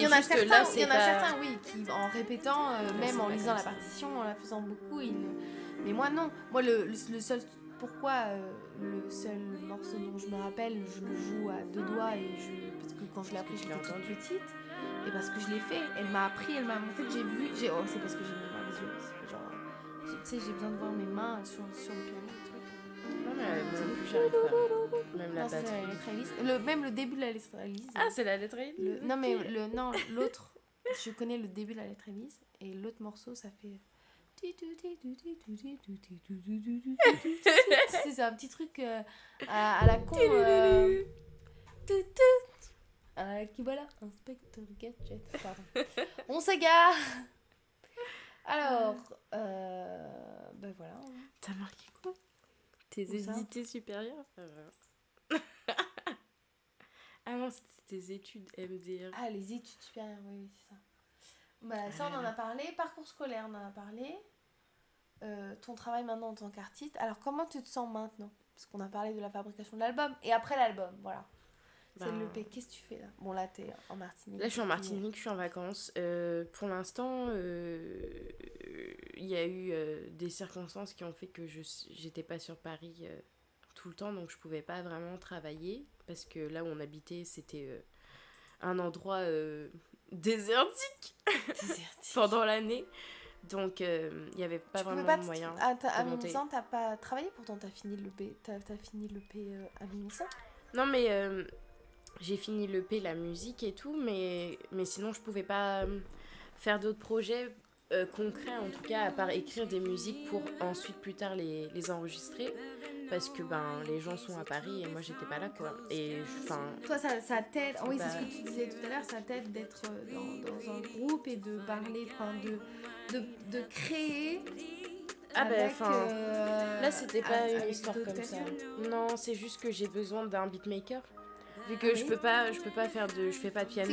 y en a certains, oui, qui en répétant, même en lisant la partition, en la faisant beaucoup, mais moi non. Moi, le seul. Pourquoi le seul morceau dont je me rappelle, je le joue à 2 doigts parce que quand je l'ai appris, j'étais toute petite et parce que je l'ai fait. Elle m'a appris, elle m'a montré que j'ai vu. C'est parce que j'ai mis mes yeux. Genre, tu sais, j'ai besoin de voir mes mains sur le piano. Non, mais moi non plus, j'arrive pas. Même la batterie. Même le début de la lettre Élise. Ah, c'est la lettre Élise. Non, mais l'autre, je connais le début de la lettre Élise et l'autre morceau, ça fait. C'est un petit truc à la con. Qui voilà, Inspecteur Gadget. Pardon. On s'égare. Alors, ben voilà. T'as marqué quoi? Tes Où ça édités supérieures? Ah non, c'était tes études MDR. Ah, les études supérieures, oui, c'est ça. Bah, ça, on en a parlé. Parcours scolaire, on en a parlé. Ton travail maintenant en tant qu'artiste. Alors, comment tu te sens maintenant? Parce qu'on a parlé de la fabrication de l'album. Et après l'album, voilà. C'est l'EP. Qu'est-ce que tu fais là? Bon, là, t'es en Martinique. Là, je suis en Martinique, je suis en vacances. Pour l'instant, il y a eu des circonstances qui ont fait que j'étais pas sur Paris tout le temps, donc je pouvais pas vraiment travailler. Parce que là où on habitait, c'était un endroit désertique pendant l'année. Donc, il n'y avait pas vraiment de moyens À de monter. Mimizan, t'as pas travaillé, pourtant t'as fini l'EP. T'as fini l'EP à Mimizan. Non, mais j'ai fini l'EP, la musique et tout, mais sinon, je pouvais pas faire d'autres projets concrets, en tout cas, à part écrire des musiques pour ensuite, plus tard, les enregistrer. Parce que les gens sont à Paris et moi, j'étais pas là, quoi. Et toi, ça t'aide, oui, bah... c'est ce que tu disais tout à l'heure, ça t'aide d'être dans un groupe et de parler, de créer. Ah avec, là c'était pas une histoire d'autres comme ça. personnes. Non, c'est juste que j'ai besoin d'un beatmaker. Vu que je peux pas faire je fais pas de piano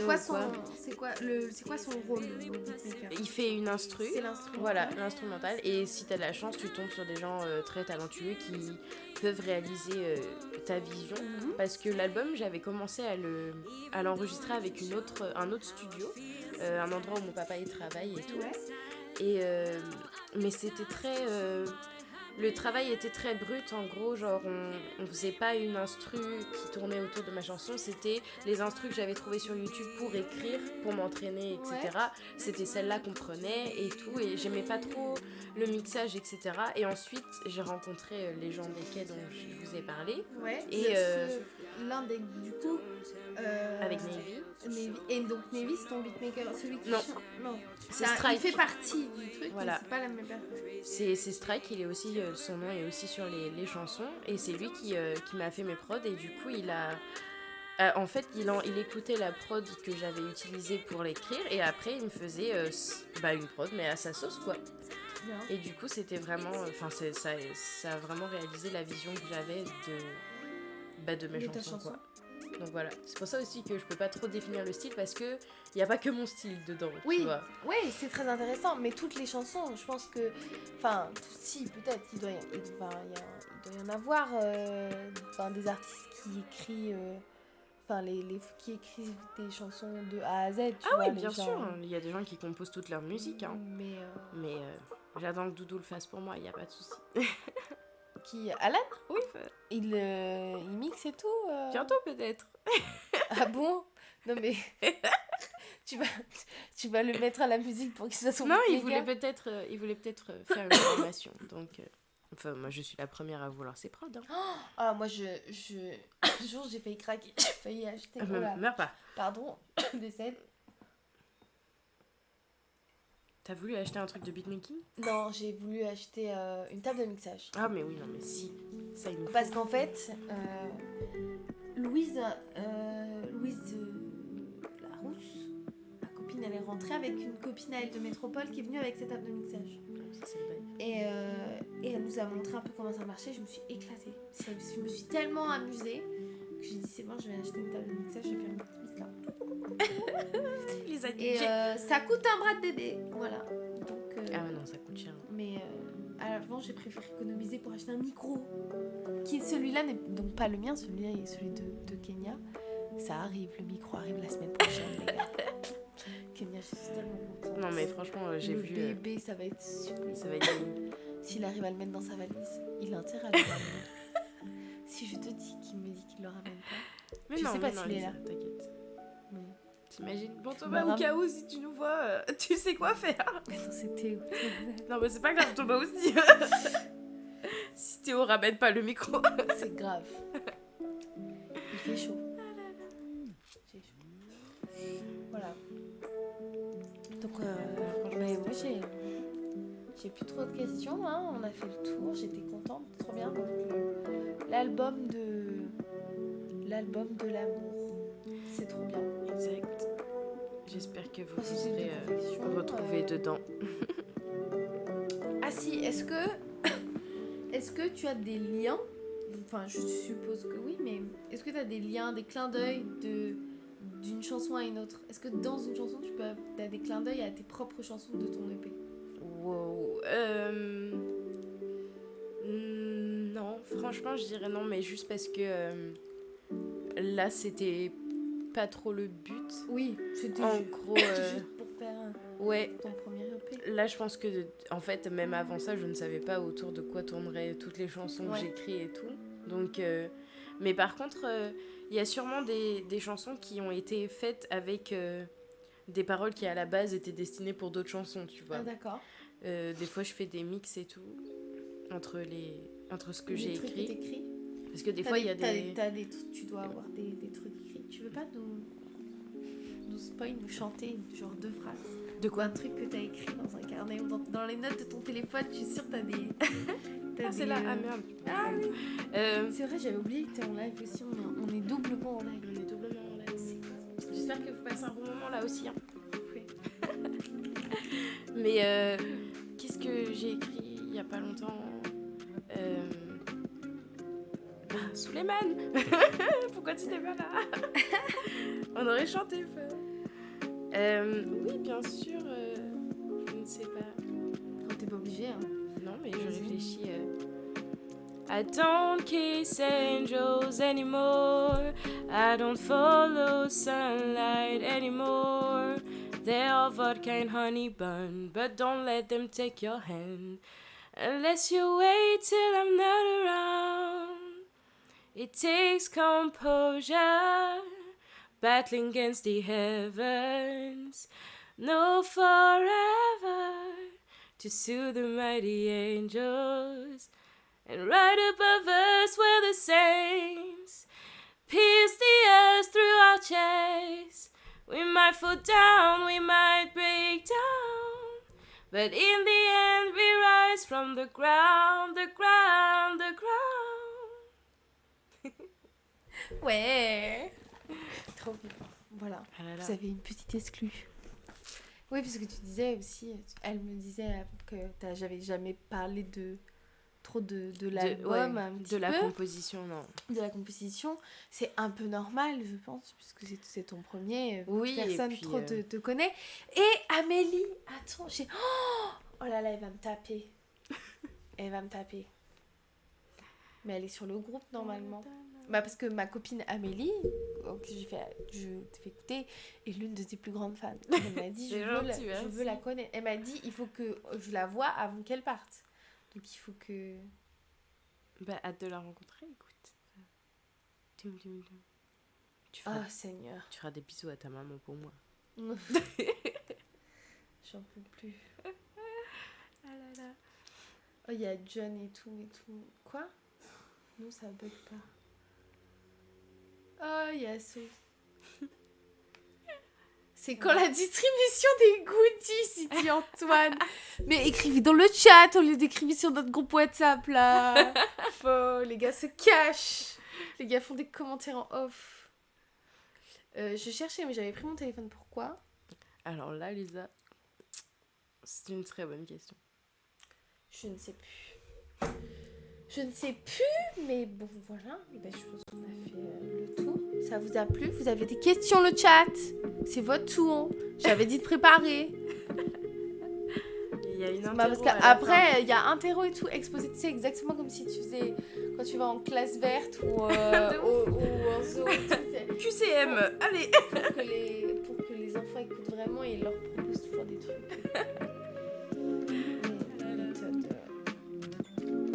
C'est quoi son rôle, le beatmaker? Il fait une instru. C'est l'instrumental. Voilà, l'instrumental. Et si t'as de la chance, tu tombes sur des gens très talentueux qui peuvent réaliser ta vision. Parce que l'album, j'avais commencé à l'enregistrer avec un autre studio, un endroit où mon papa y travaille et tout. Ouais. Mais c'était très... le travail était très brut, en gros, genre on faisait pas une instru qui tournait autour de ma chanson, c'était les instrus que j'avais trouvées sur YouTube pour écrire, pour m'entraîner, etc. Ouais. C'était celle-là qu'on prenait et tout, et j'aimais pas trop le mixage, etc. Et ensuite, j'ai rencontré les gens des quais dont je vous ai parlé. Ouais. Et l'un des, du coup... avec Navy. Et donc Navy, c'est ton beatmaker, celui qui Non. chante. Non. C'est Strike. Il fait partie du truc, Voilà. mais c'est pas la même personne. C'est Strike, il est aussi, son nom est aussi sur les chansons, et c'est lui qui m'a fait mes prods, et du coup il a... en fait, il écoutait la prod que j'avais utilisée pour l'écrire, et après il me faisait une prod, mais à sa sauce, quoi. Bien. Et du coup c'était vraiment... ça a vraiment réalisé la vision que j'avais de mes chansons, quoi. Donc voilà, c'est pour ça aussi que je peux pas trop définir le style, parce que il y a pas que mon style dedans, oui, tu vois. Oui, c'est très intéressant, mais toutes les chansons, je pense que... Enfin, si, peut-être, il doit y en avoir des artistes qui écrivent... qui écrivent des chansons de A à Z, tu vois. Oui, bien sûr, il y a des gens qui composent toute leur musique, hein. Mais j'attends que Doudou le fasse pour moi, il y a pas de souci. Qui... Alan? Oui. Il mixe et tout Bientôt peut-être. Ah bon? Non mais... tu vas le mettre à la musique pour qu'il soit son Non, beatmaker. il voulait peut-être faire une formation, donc... Enfin, moi, je suis la première à vouloir ses prods. Hein. Ah, moi, un jour, j'ai failli craquer. J'ai failli acheter... Meurs pas. Pardon, décède. T'as voulu acheter un truc de beatmaking? Non, j'ai voulu acheter une table de mixage. Ah, mais oui, non, mais si. Ça, il nous faut. Parce qu'en fait, Louise Larousse, ma copine, elle est rentrée avec une copine à elle de Métropole qui est venue avec cette table de mixage. Ça, c'est le bail. Et elle nous a montré un peu comment ça marchait. Je me suis éclatée. Je me suis tellement amusée que j'ai dit c'est bon, je vais acheter une table de mixage, je vais faire une petite mix. Les Et ça coûte un bras de bébé, voilà. Donc, ah ouais, non, ça coûte cher. Mais à l'avant, j'ai préféré économiser pour acheter un micro. Celui-là n'est donc pas le mien, celui-là est celui de Kenya. Ça arrive, le micro arrive la semaine prochaine, les gars. Kenya, je suis tellement contente. Non, mais franchement, j'ai vu. Le bébé, ça va être super. Ça va être génial. S'il arrive à le mettre dans sa valise, il a intérêt à le ramener. Si je te dis qu'il me dit qu'il le ramène pas, Mais je non, sais pas mais non, s'il est Lisa, là. T'inquiète. Mais... T'imagines? Bon, Thomas, au cas où, si tu nous vois, tu sais quoi faire. Attends, c'est Théo. Non, mais c'est pas grave, Thomas aussi. Si Théo ramène pas le micro. C'est grave. Il fait chaud. J'ai chaud. Voilà. Donc, moi, j'ai plus trop de questions. Hein. On a fait le tour. J'étais contente. Trop bien. Donc, l'album de l'amour. C'est trop bien. Exact. J'espère que vous Processus de serez confection, retrouvés dedans. Ah si, est-ce que tu as des liens? Enfin, je suppose que oui, mais est-ce que tu as des liens, des clins d'œil d'une chanson à une autre? Est-ce que dans une chanson, tu as des clins d'œil à tes propres chansons de ton EP? Wow. Non, franchement, je dirais non, mais juste parce que là, c'était pas trop le but. Oui, c'était En gros, juste pour faire ouais. ton premier EP. Là, je pense que, en fait, même avant ça, je ne savais pas autour de quoi tourneraient toutes les chansons que j'écris et tout. Donc, mais par contre, il y a sûrement des chansons qui ont été faites avec des paroles qui, à la base, étaient destinées pour d'autres chansons, tu vois. Ah d'accord. Des fois, je fais des mix et tout, entre ce que j'ai trucs écrit. que t'écris. Parce que des fois, il y a des... Tu dois avoir des trucs écrits. Tu veux pas nous spoil, nous chanter genre 2 phrases? De quoi? Un truc que t'as écrit dans un carnet ou dans les notes de ton téléphone, je suis sûre que t'as des... Ah, c'est là, ah merde. Ah oui. C'est vrai, j'avais oublié que t'es en live aussi, on est doublement en live. On est doublement en live. J'espère que vous passez un bon moment là aussi. Hein. Oui. Mais qu'est-ce que j'ai écrit il y a pas longtemps? Souleymane. Pourquoi tu n'es pas là? On aurait chanté. Oui, bien sûr. Je ne sais pas. Non, t'es pas obligé, hein. Non, mais je réfléchis. I don't kiss angels anymore. I don't follow sunlight anymore. They're vodka and honey bun, but don't let them take your hand. Unless you wait till I'm not around. It takes composure, battling against the heavens. No forever to soothe the mighty angels. And right above us were the saints. Pierce the earth through our chest. We might fall down, we might break down. But in the end we rise from the ground, the ground, the ground. Ouais. Trop bien. Voilà. Ah là là. Vous avez une petite exclue. Oui, parce que tu disais aussi, elle me disait que j'avais jamais parlé trop de l'album, un petit de la peu. composition, non. De la composition. C'est un peu normal, je pense, puisque c'est ton premier. Oui, personne et puis, trop te connaît. Et Amélie, attends, oh là là, elle va me taper. Elle va me taper. Mais elle est sur le groupe normalement. Bah parce que ma copine Amélie, que je t'ai fait écouter, est l'une de tes plus grandes fans. Elle m'a dit je veux la connaître. Elle m'a dit il faut que je la voie avant qu'elle parte. Donc il faut que... Bah hâte de la rencontrer, écoute. Tu feras, Seigneur. tu feras des bisous à ta maman pour moi. J'en peux plus. Ah là là. Oh il y a John et tout. Quoi? Non ça bug pas. Oh, il y a ce... C'est quand la distribution des goodies, dit Antoine. Mais écrivez dans le chat au lieu d'écrire sur notre groupe WhatsApp, là. Les gars se cachent. Les gars font des commentaires en off. Je cherchais, mais j'avais pris mon téléphone. Pourquoi? Alors là, Lisa, c'est une très bonne question. Je ne sais plus, mais bon, voilà. Et ben, je pense qu'on a fait le tour. Ça vous a plu? Vous avez des questions, le chat? C'est votre tour. J'avais dit de préparer. Il y a une interro parce qu'après, il y a interro et tout exposé. Tu sais, exactement comme si tu faisais quand tu vas en classe verte ou en zoo et tout. QCM, allez. Pour que les enfants écoutent vraiment et ils leur proposent toujours des trucs.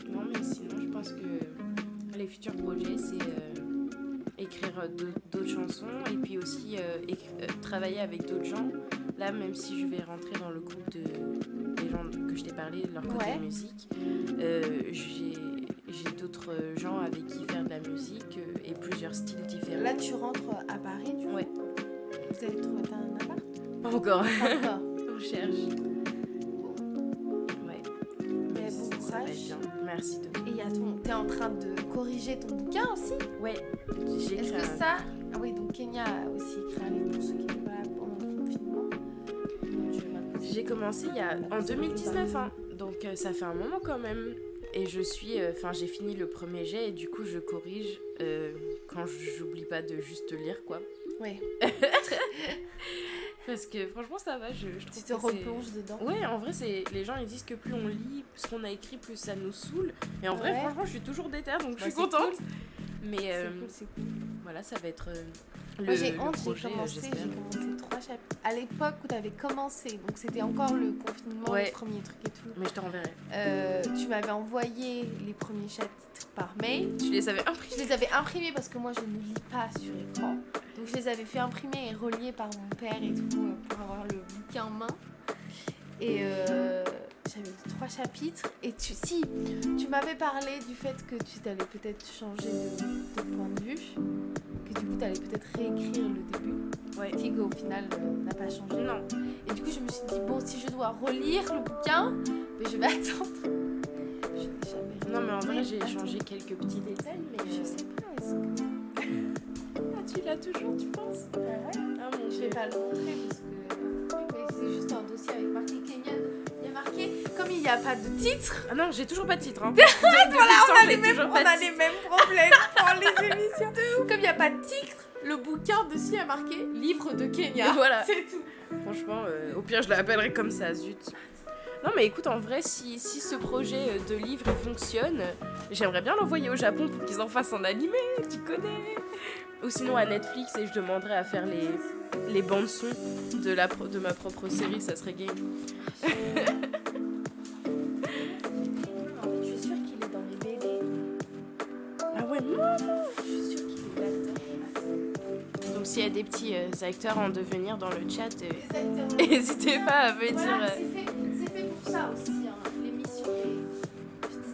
Non, mais sinon, je pense que les futurs projets, c'est écrire d'autres chansons et puis aussi travailler avec d'autres gens. Là, même si je vais rentrer dans le groupe des gens que je t'ai parlé, de leur côté musique, j'ai d'autres gens avec qui faire de la musique et plusieurs styles différents. Là, tu rentres à Paris, du coup? Ouais. Vous avez trouvé un appart? Pas encore. Pas encore. On cherche. Ouais. Mais bon, ça va être bien. Merci de... Et t'es en train de corriger ton bouquin aussi? Ouais. J'ai Est-ce écrit que ça, Ah oui, donc Kenya a aussi écrit un livre pour ceux qui étaient pas là pendant le confinement. J'ai commencé en 2019, hein, donc ça fait un moment quand même. Et j'ai fini le premier jet et du coup je corrige quand j'oublie pas de juste lire, quoi. Ouais. Parce que franchement ça va, je trouve Tu te replonges dedans. Ouais, en vrai, les gens ils disent que plus on lit ce qu'on a écrit, plus ça nous saule. Et en vrai, franchement, je suis toujours déter, donc je suis contente. Cool. Mais C'est cool. voilà, ça va être Moi, j'ai honte, projet, j'ai commencé j'espère. 3 chapitres. À l'époque où t'avais commencé, donc c'était encore le confinement, le premier truc et tout. Mais je te renverrai. Tu m'avais envoyé les premiers chapitres par mail. Tu les avais imprimés? Je les avais imprimés parce que moi je ne lis pas sur écran. Donc je les avais fait imprimer et relier par mon père et tout pour avoir le bouquin en main. Et j'avais 3 chapitres. Et tu m'avais parlé du fait que tu t'allais peut-être changer de point de vue. Que du coup tu allais peut-être réécrire le début. Ouais. Qui au final n'a pas changé. Non. Et du coup je me suis dit, bon, si je dois relire le bouquin, mais je vais attendre. Je n'ai jamais Non, mais en vrai, j'ai Attends. changé quelques petits détails, mais Je sais pas, est-ce que... Ah, tu l'as toujours, tu penses? ouais. Ah mon Je dieu. vais pas le montrer parce que mais c'est juste un dossier avec marqué Kenya. Il y a marqué, comme il n'y a pas de titre. Ah non, j'ai toujours pas de titre. Hein. Voilà, on a les mêmes problèmes pour les émissions. Comme il n'y a pas de titre, le bouquin dessus a marqué livre de Kenya. Et voilà. C'est tout. Franchement, au pire, je l'appellerai comme ça, zut. Non, mais écoute, en vrai, si ce projet de livre fonctionne, j'aimerais bien l'envoyer au Japon pour qu'ils en fassent en animé, tu connais. Ou sinon à Netflix, et je demanderais à faire les bandes-sons de ma propre série, ça serait gay. Je suis sûre qu'il est dans les BD. Ah ouais, non. Je suis sûre qu'il est là-dedans. Donc s'il y a des petits acteurs en devenir dans le chat, Les acteurs. n'hésitez pas à me Voilà, dire... c'est fait pour ça aussi, hein, l'émission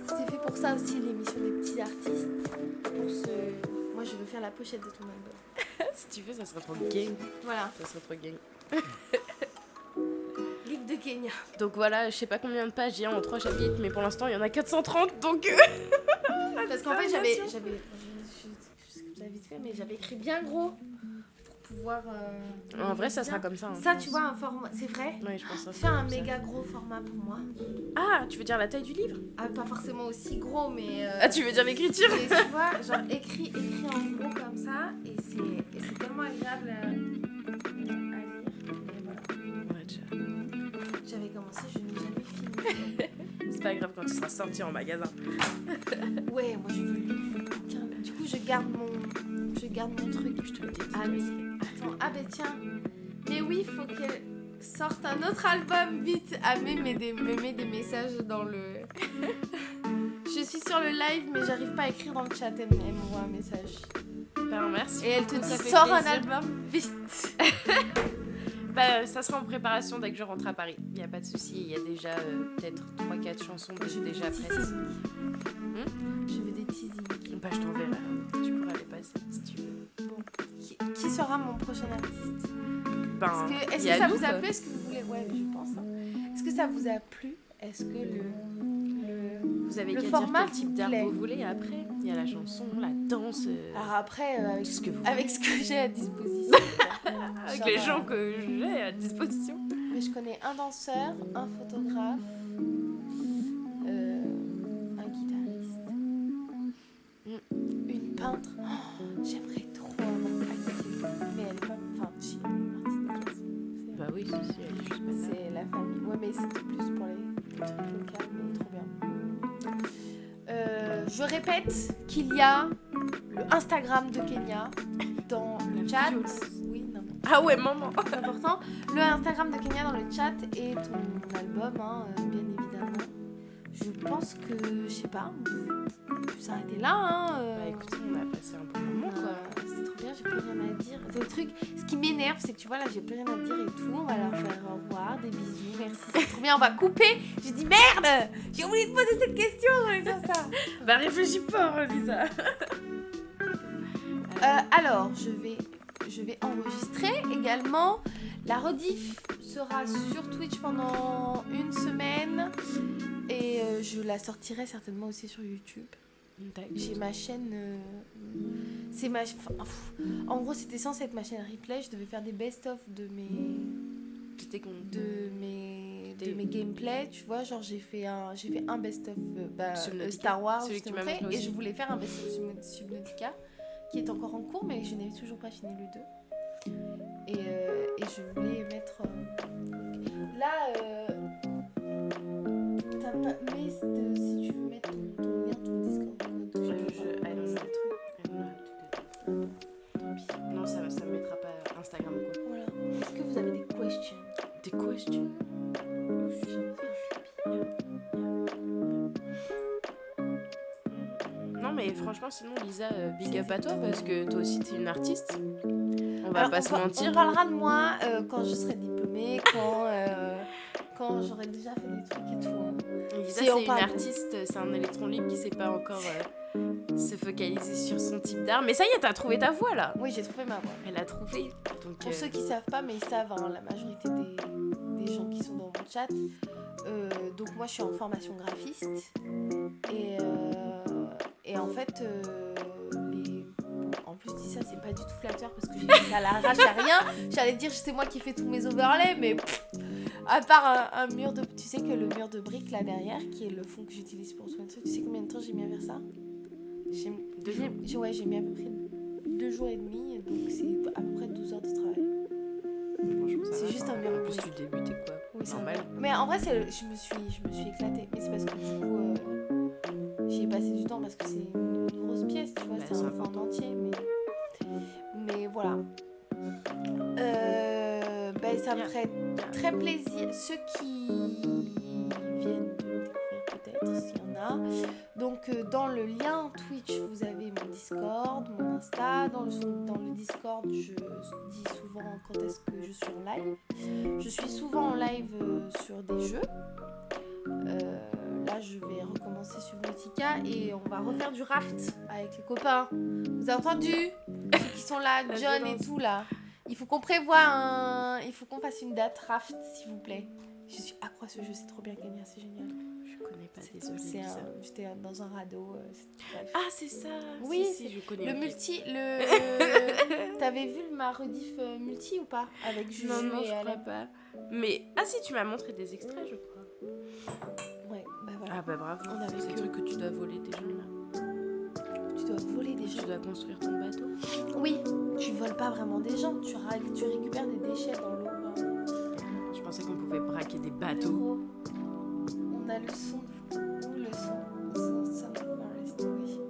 c'est fait pour ça aussi, l'émission des petits artistes. Moi, je veux faire la pochette de ton album. Si tu veux, ça serait trop gay. Voilà, Ça serait trop gay. livre de Kenya. Donc voilà, je sais pas combien de pages il y a en 3 chapitres, mais pour l'instant, il y en a 430, donc... Parce qu'en fait, j'avais vite fait, mais j'avais écrit bien gros pour pouvoir... En vrai, ça sera comme ça. hein, Ça, je tu pense. vois, un format, c'est vrai. Oui, je pense que ça Fais sera un comme ça. méga gros format pour moi. Ah, tu veux dire la taille du livre? Ah, pas forcément aussi gros, mais... Ah, tu veux dire l'écriture? Et tu vois, genre écrit en gros comme ça, et c'est tellement agréable à lire. Et voilà. Ouais, déjà. J'avais commencé, je n'ai jamais fini. C'est pas grave quand tu seras sorti en magasin. Ouais, moi je veux le bouquin. Du coup, je garde mon truc. Je te le dis. Ah mais attends, ah ben tiens. Mais oui, faut qu'elle sorte un autre album vite. Amé me met des messages dans le. Je suis sur le live, mais j'arrive pas à écrire dans le chat. Elle m'envoie un message. Ben, merci. Et elle te beaucoup, ça dit fait sors un plaisir. album vite. Bah, ça sera en préparation dès que je rentre à Paris. Il y a pas de souci. Il y a déjà peut-être 3-4 chansons que j'ai déjà prêtes. Je veux des teasings. Bah, je t'enverrai. Tu pourras les passer si tu veux. Bon. Qui sera mon prochain artiste? Ben, Est-ce il y que a ça nous, vous a quoi. plu? Est-ce que vous voulez... Ouais, je pense. hein. Est-ce que ça vous a plu? Est-ce que Vous avez le qu'à format dire quel type vous d'art plaît. vous voulez après. Il y a la chanson, la danse, Alors après, avec, tout ce que vous avec ce que j'ai à disposition. avec les gens que j'ai à disposition. Mais je connais un danseur, un photographe, un guitariste, une peintre. Oh, j'aimerais trop avoir Axel. Mais elle est pas... Enfin, si, martiniquaise. Bah oui, si, elle est juste pas là. C'est la famille. Ouais, mais c'était plus pour les trucs locaux, mais trop bien. Je répète qu'il y a le Instagram de Kenya dans le La chat. violence. Oui, non, mais Ah ouais, maman. c'est important. Le Instagram de Kenya dans le chat et ton album, hein, bien évidemment. Je pense que, je sais pas, on peut s'arrêter là. Hein, Bah écoutez, on a passé un bon moment quoi. c'est trop bien, j'ai plus rien à dire. C'est le truc, ce qui m'énerve, c'est que tu vois là, j'ai plus rien à dire et tout. On va leur faire au revoir, des bisous, merci, c'est trop bien. On va couper. J'ai dit merde, j'ai oublié de poser cette question. On va faire ça. Bah réfléchis pas, Lisa. Alors, je vais enregistrer également. La rediff sera sur Twitch pendant une semaine et je la sortirai certainement aussi sur YouTube. J'ai ma chaîne... c'est ma... En gros, c'était censé être ma chaîne replay. Je devais faire des best-of de mes gameplays, tu vois. Genre, j'ai fait un best-of Star Wars, je t'ai montré. Et je voulais faire un best-of Subnautica, qui est encore en cours, mais je n'ai toujours pas fini le 2. Et je voulais mettre... Là, t'as pas... Mais si tu veux mettre ton lien, ton Discord, non, ça me mettra pas Instagram ou quoi. Voilà. Est-ce que vous avez des questions? Des questions? Non, mais franchement, sinon, Lisa, big up à toi parce que toi aussi, t'es une artiste. On va pas se mentir. On parlera de moi quand je serai diplômée, quand j'aurai déjà fait des trucs et tout. Lisa, c'est une artiste, c'est un électron libre qui sait pas encore se focaliser sur son type d'art. Mais ça y est, t'as trouvé ta voix là. Oui, j'ai trouvé ma voix. Elle a trouvé. Donc, pour ceux qui savent pas, mais ils savent, hein, la majorité des gens qui sont dans mon chat. Donc moi, je suis en formation graphiste. Et en fait, en plus, je dis ça, c'est pas du tout flatteur parce que j'ai dit ça à l'arrache à rien. J'allais dire, c'est moi qui fais tous mes overlays, mais à part un mur de... Tu sais que le mur de briques là derrière, qui est le fond que j'utilise pour tout un truc, tu sais combien de temps j'ai mis à faire ça? J'ai mis à peu près 2 jours et demi, donc c'est à peu près 12 heures de travail. C'est juste un mur de briques. En plus, tu débutais quoi. Oui, c'est normal. Mais en vrai, je me suis éclatée. Mais c'est parce que du coup, j'y ai passé du temps parce que c'est une grosse pièce, tu vois, c'est un en entier. Mais voilà. Ça me ferait très plaisir. Ceux qui viennent de me découvrir peut-être, s'il y en a. Donc dans le lien Twitch, vous avez mon Discord, mon Insta. Dans le Discord, je dis souvent quand est-ce que je suis en live. Je suis souvent en live sur des jeux. Là, je vais recommencer Subnautica et on va refaire du raft avec les copains. Vous avez entendu? Ceux qui sont là, John et tout là. Il faut qu'on prévoie il faut qu'on fasse une date raft, s'il vous plaît. Je suis accro à ce jeu, c'est trop bien gagné, c'est génial. Je connais pas, désolée. J'étais dans un radeau. Ah, c'est ça. Oui, si, je connais. Le multi, T'avais vu ma rediff multi ou pas? Avec Juju non, et je crois pas. Mais, si, tu m'as montré des extraits, je crois. Ouais, bah voilà. Ah bah bravo, c'est le truc que tu dois voler des gens là. Tu dois voler des gens. Tu dois construire ton bateau. Oui, tu voles pas vraiment des gens, tu récupères des déchets dans l'eau. Je pensais qu'on pouvait braquer des bateaux. On a le son. Où le son? Son of the Forest, oui.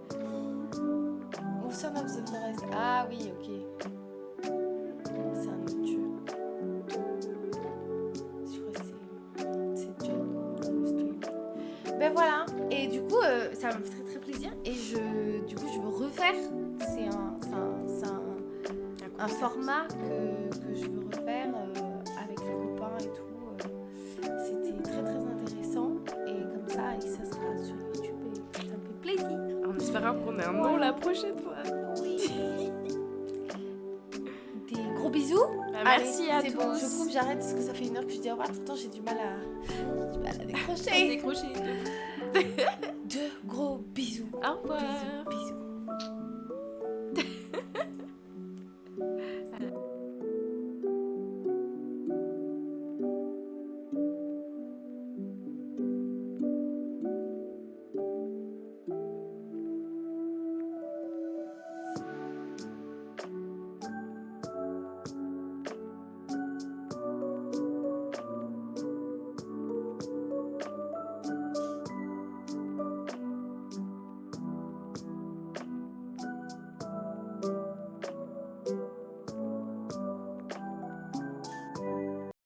Ou Son of the Forest. Ah oui, ok. C'est un autre jeu. Je crois que c'est John dans le stream. Ben voilà. Et du coup, ça me fait très très plaisir. Et du coup, je veux refaire. C'est un format que je veux refaire avec les copains et tout. C'était très très intéressant. Et comme ça sera sur YouTube et ça me fait plaisir. En espérant qu'on ait un nom la prochaine fois. Oui. Des gros bisous. Merci à tous. tous. Je coupe, j'arrête parce que ça fait 1 heure que je dis au revoir. Tout le temps, j'ai du mal à décrocher. Décrocher. 2 gros bisous. Au revoir.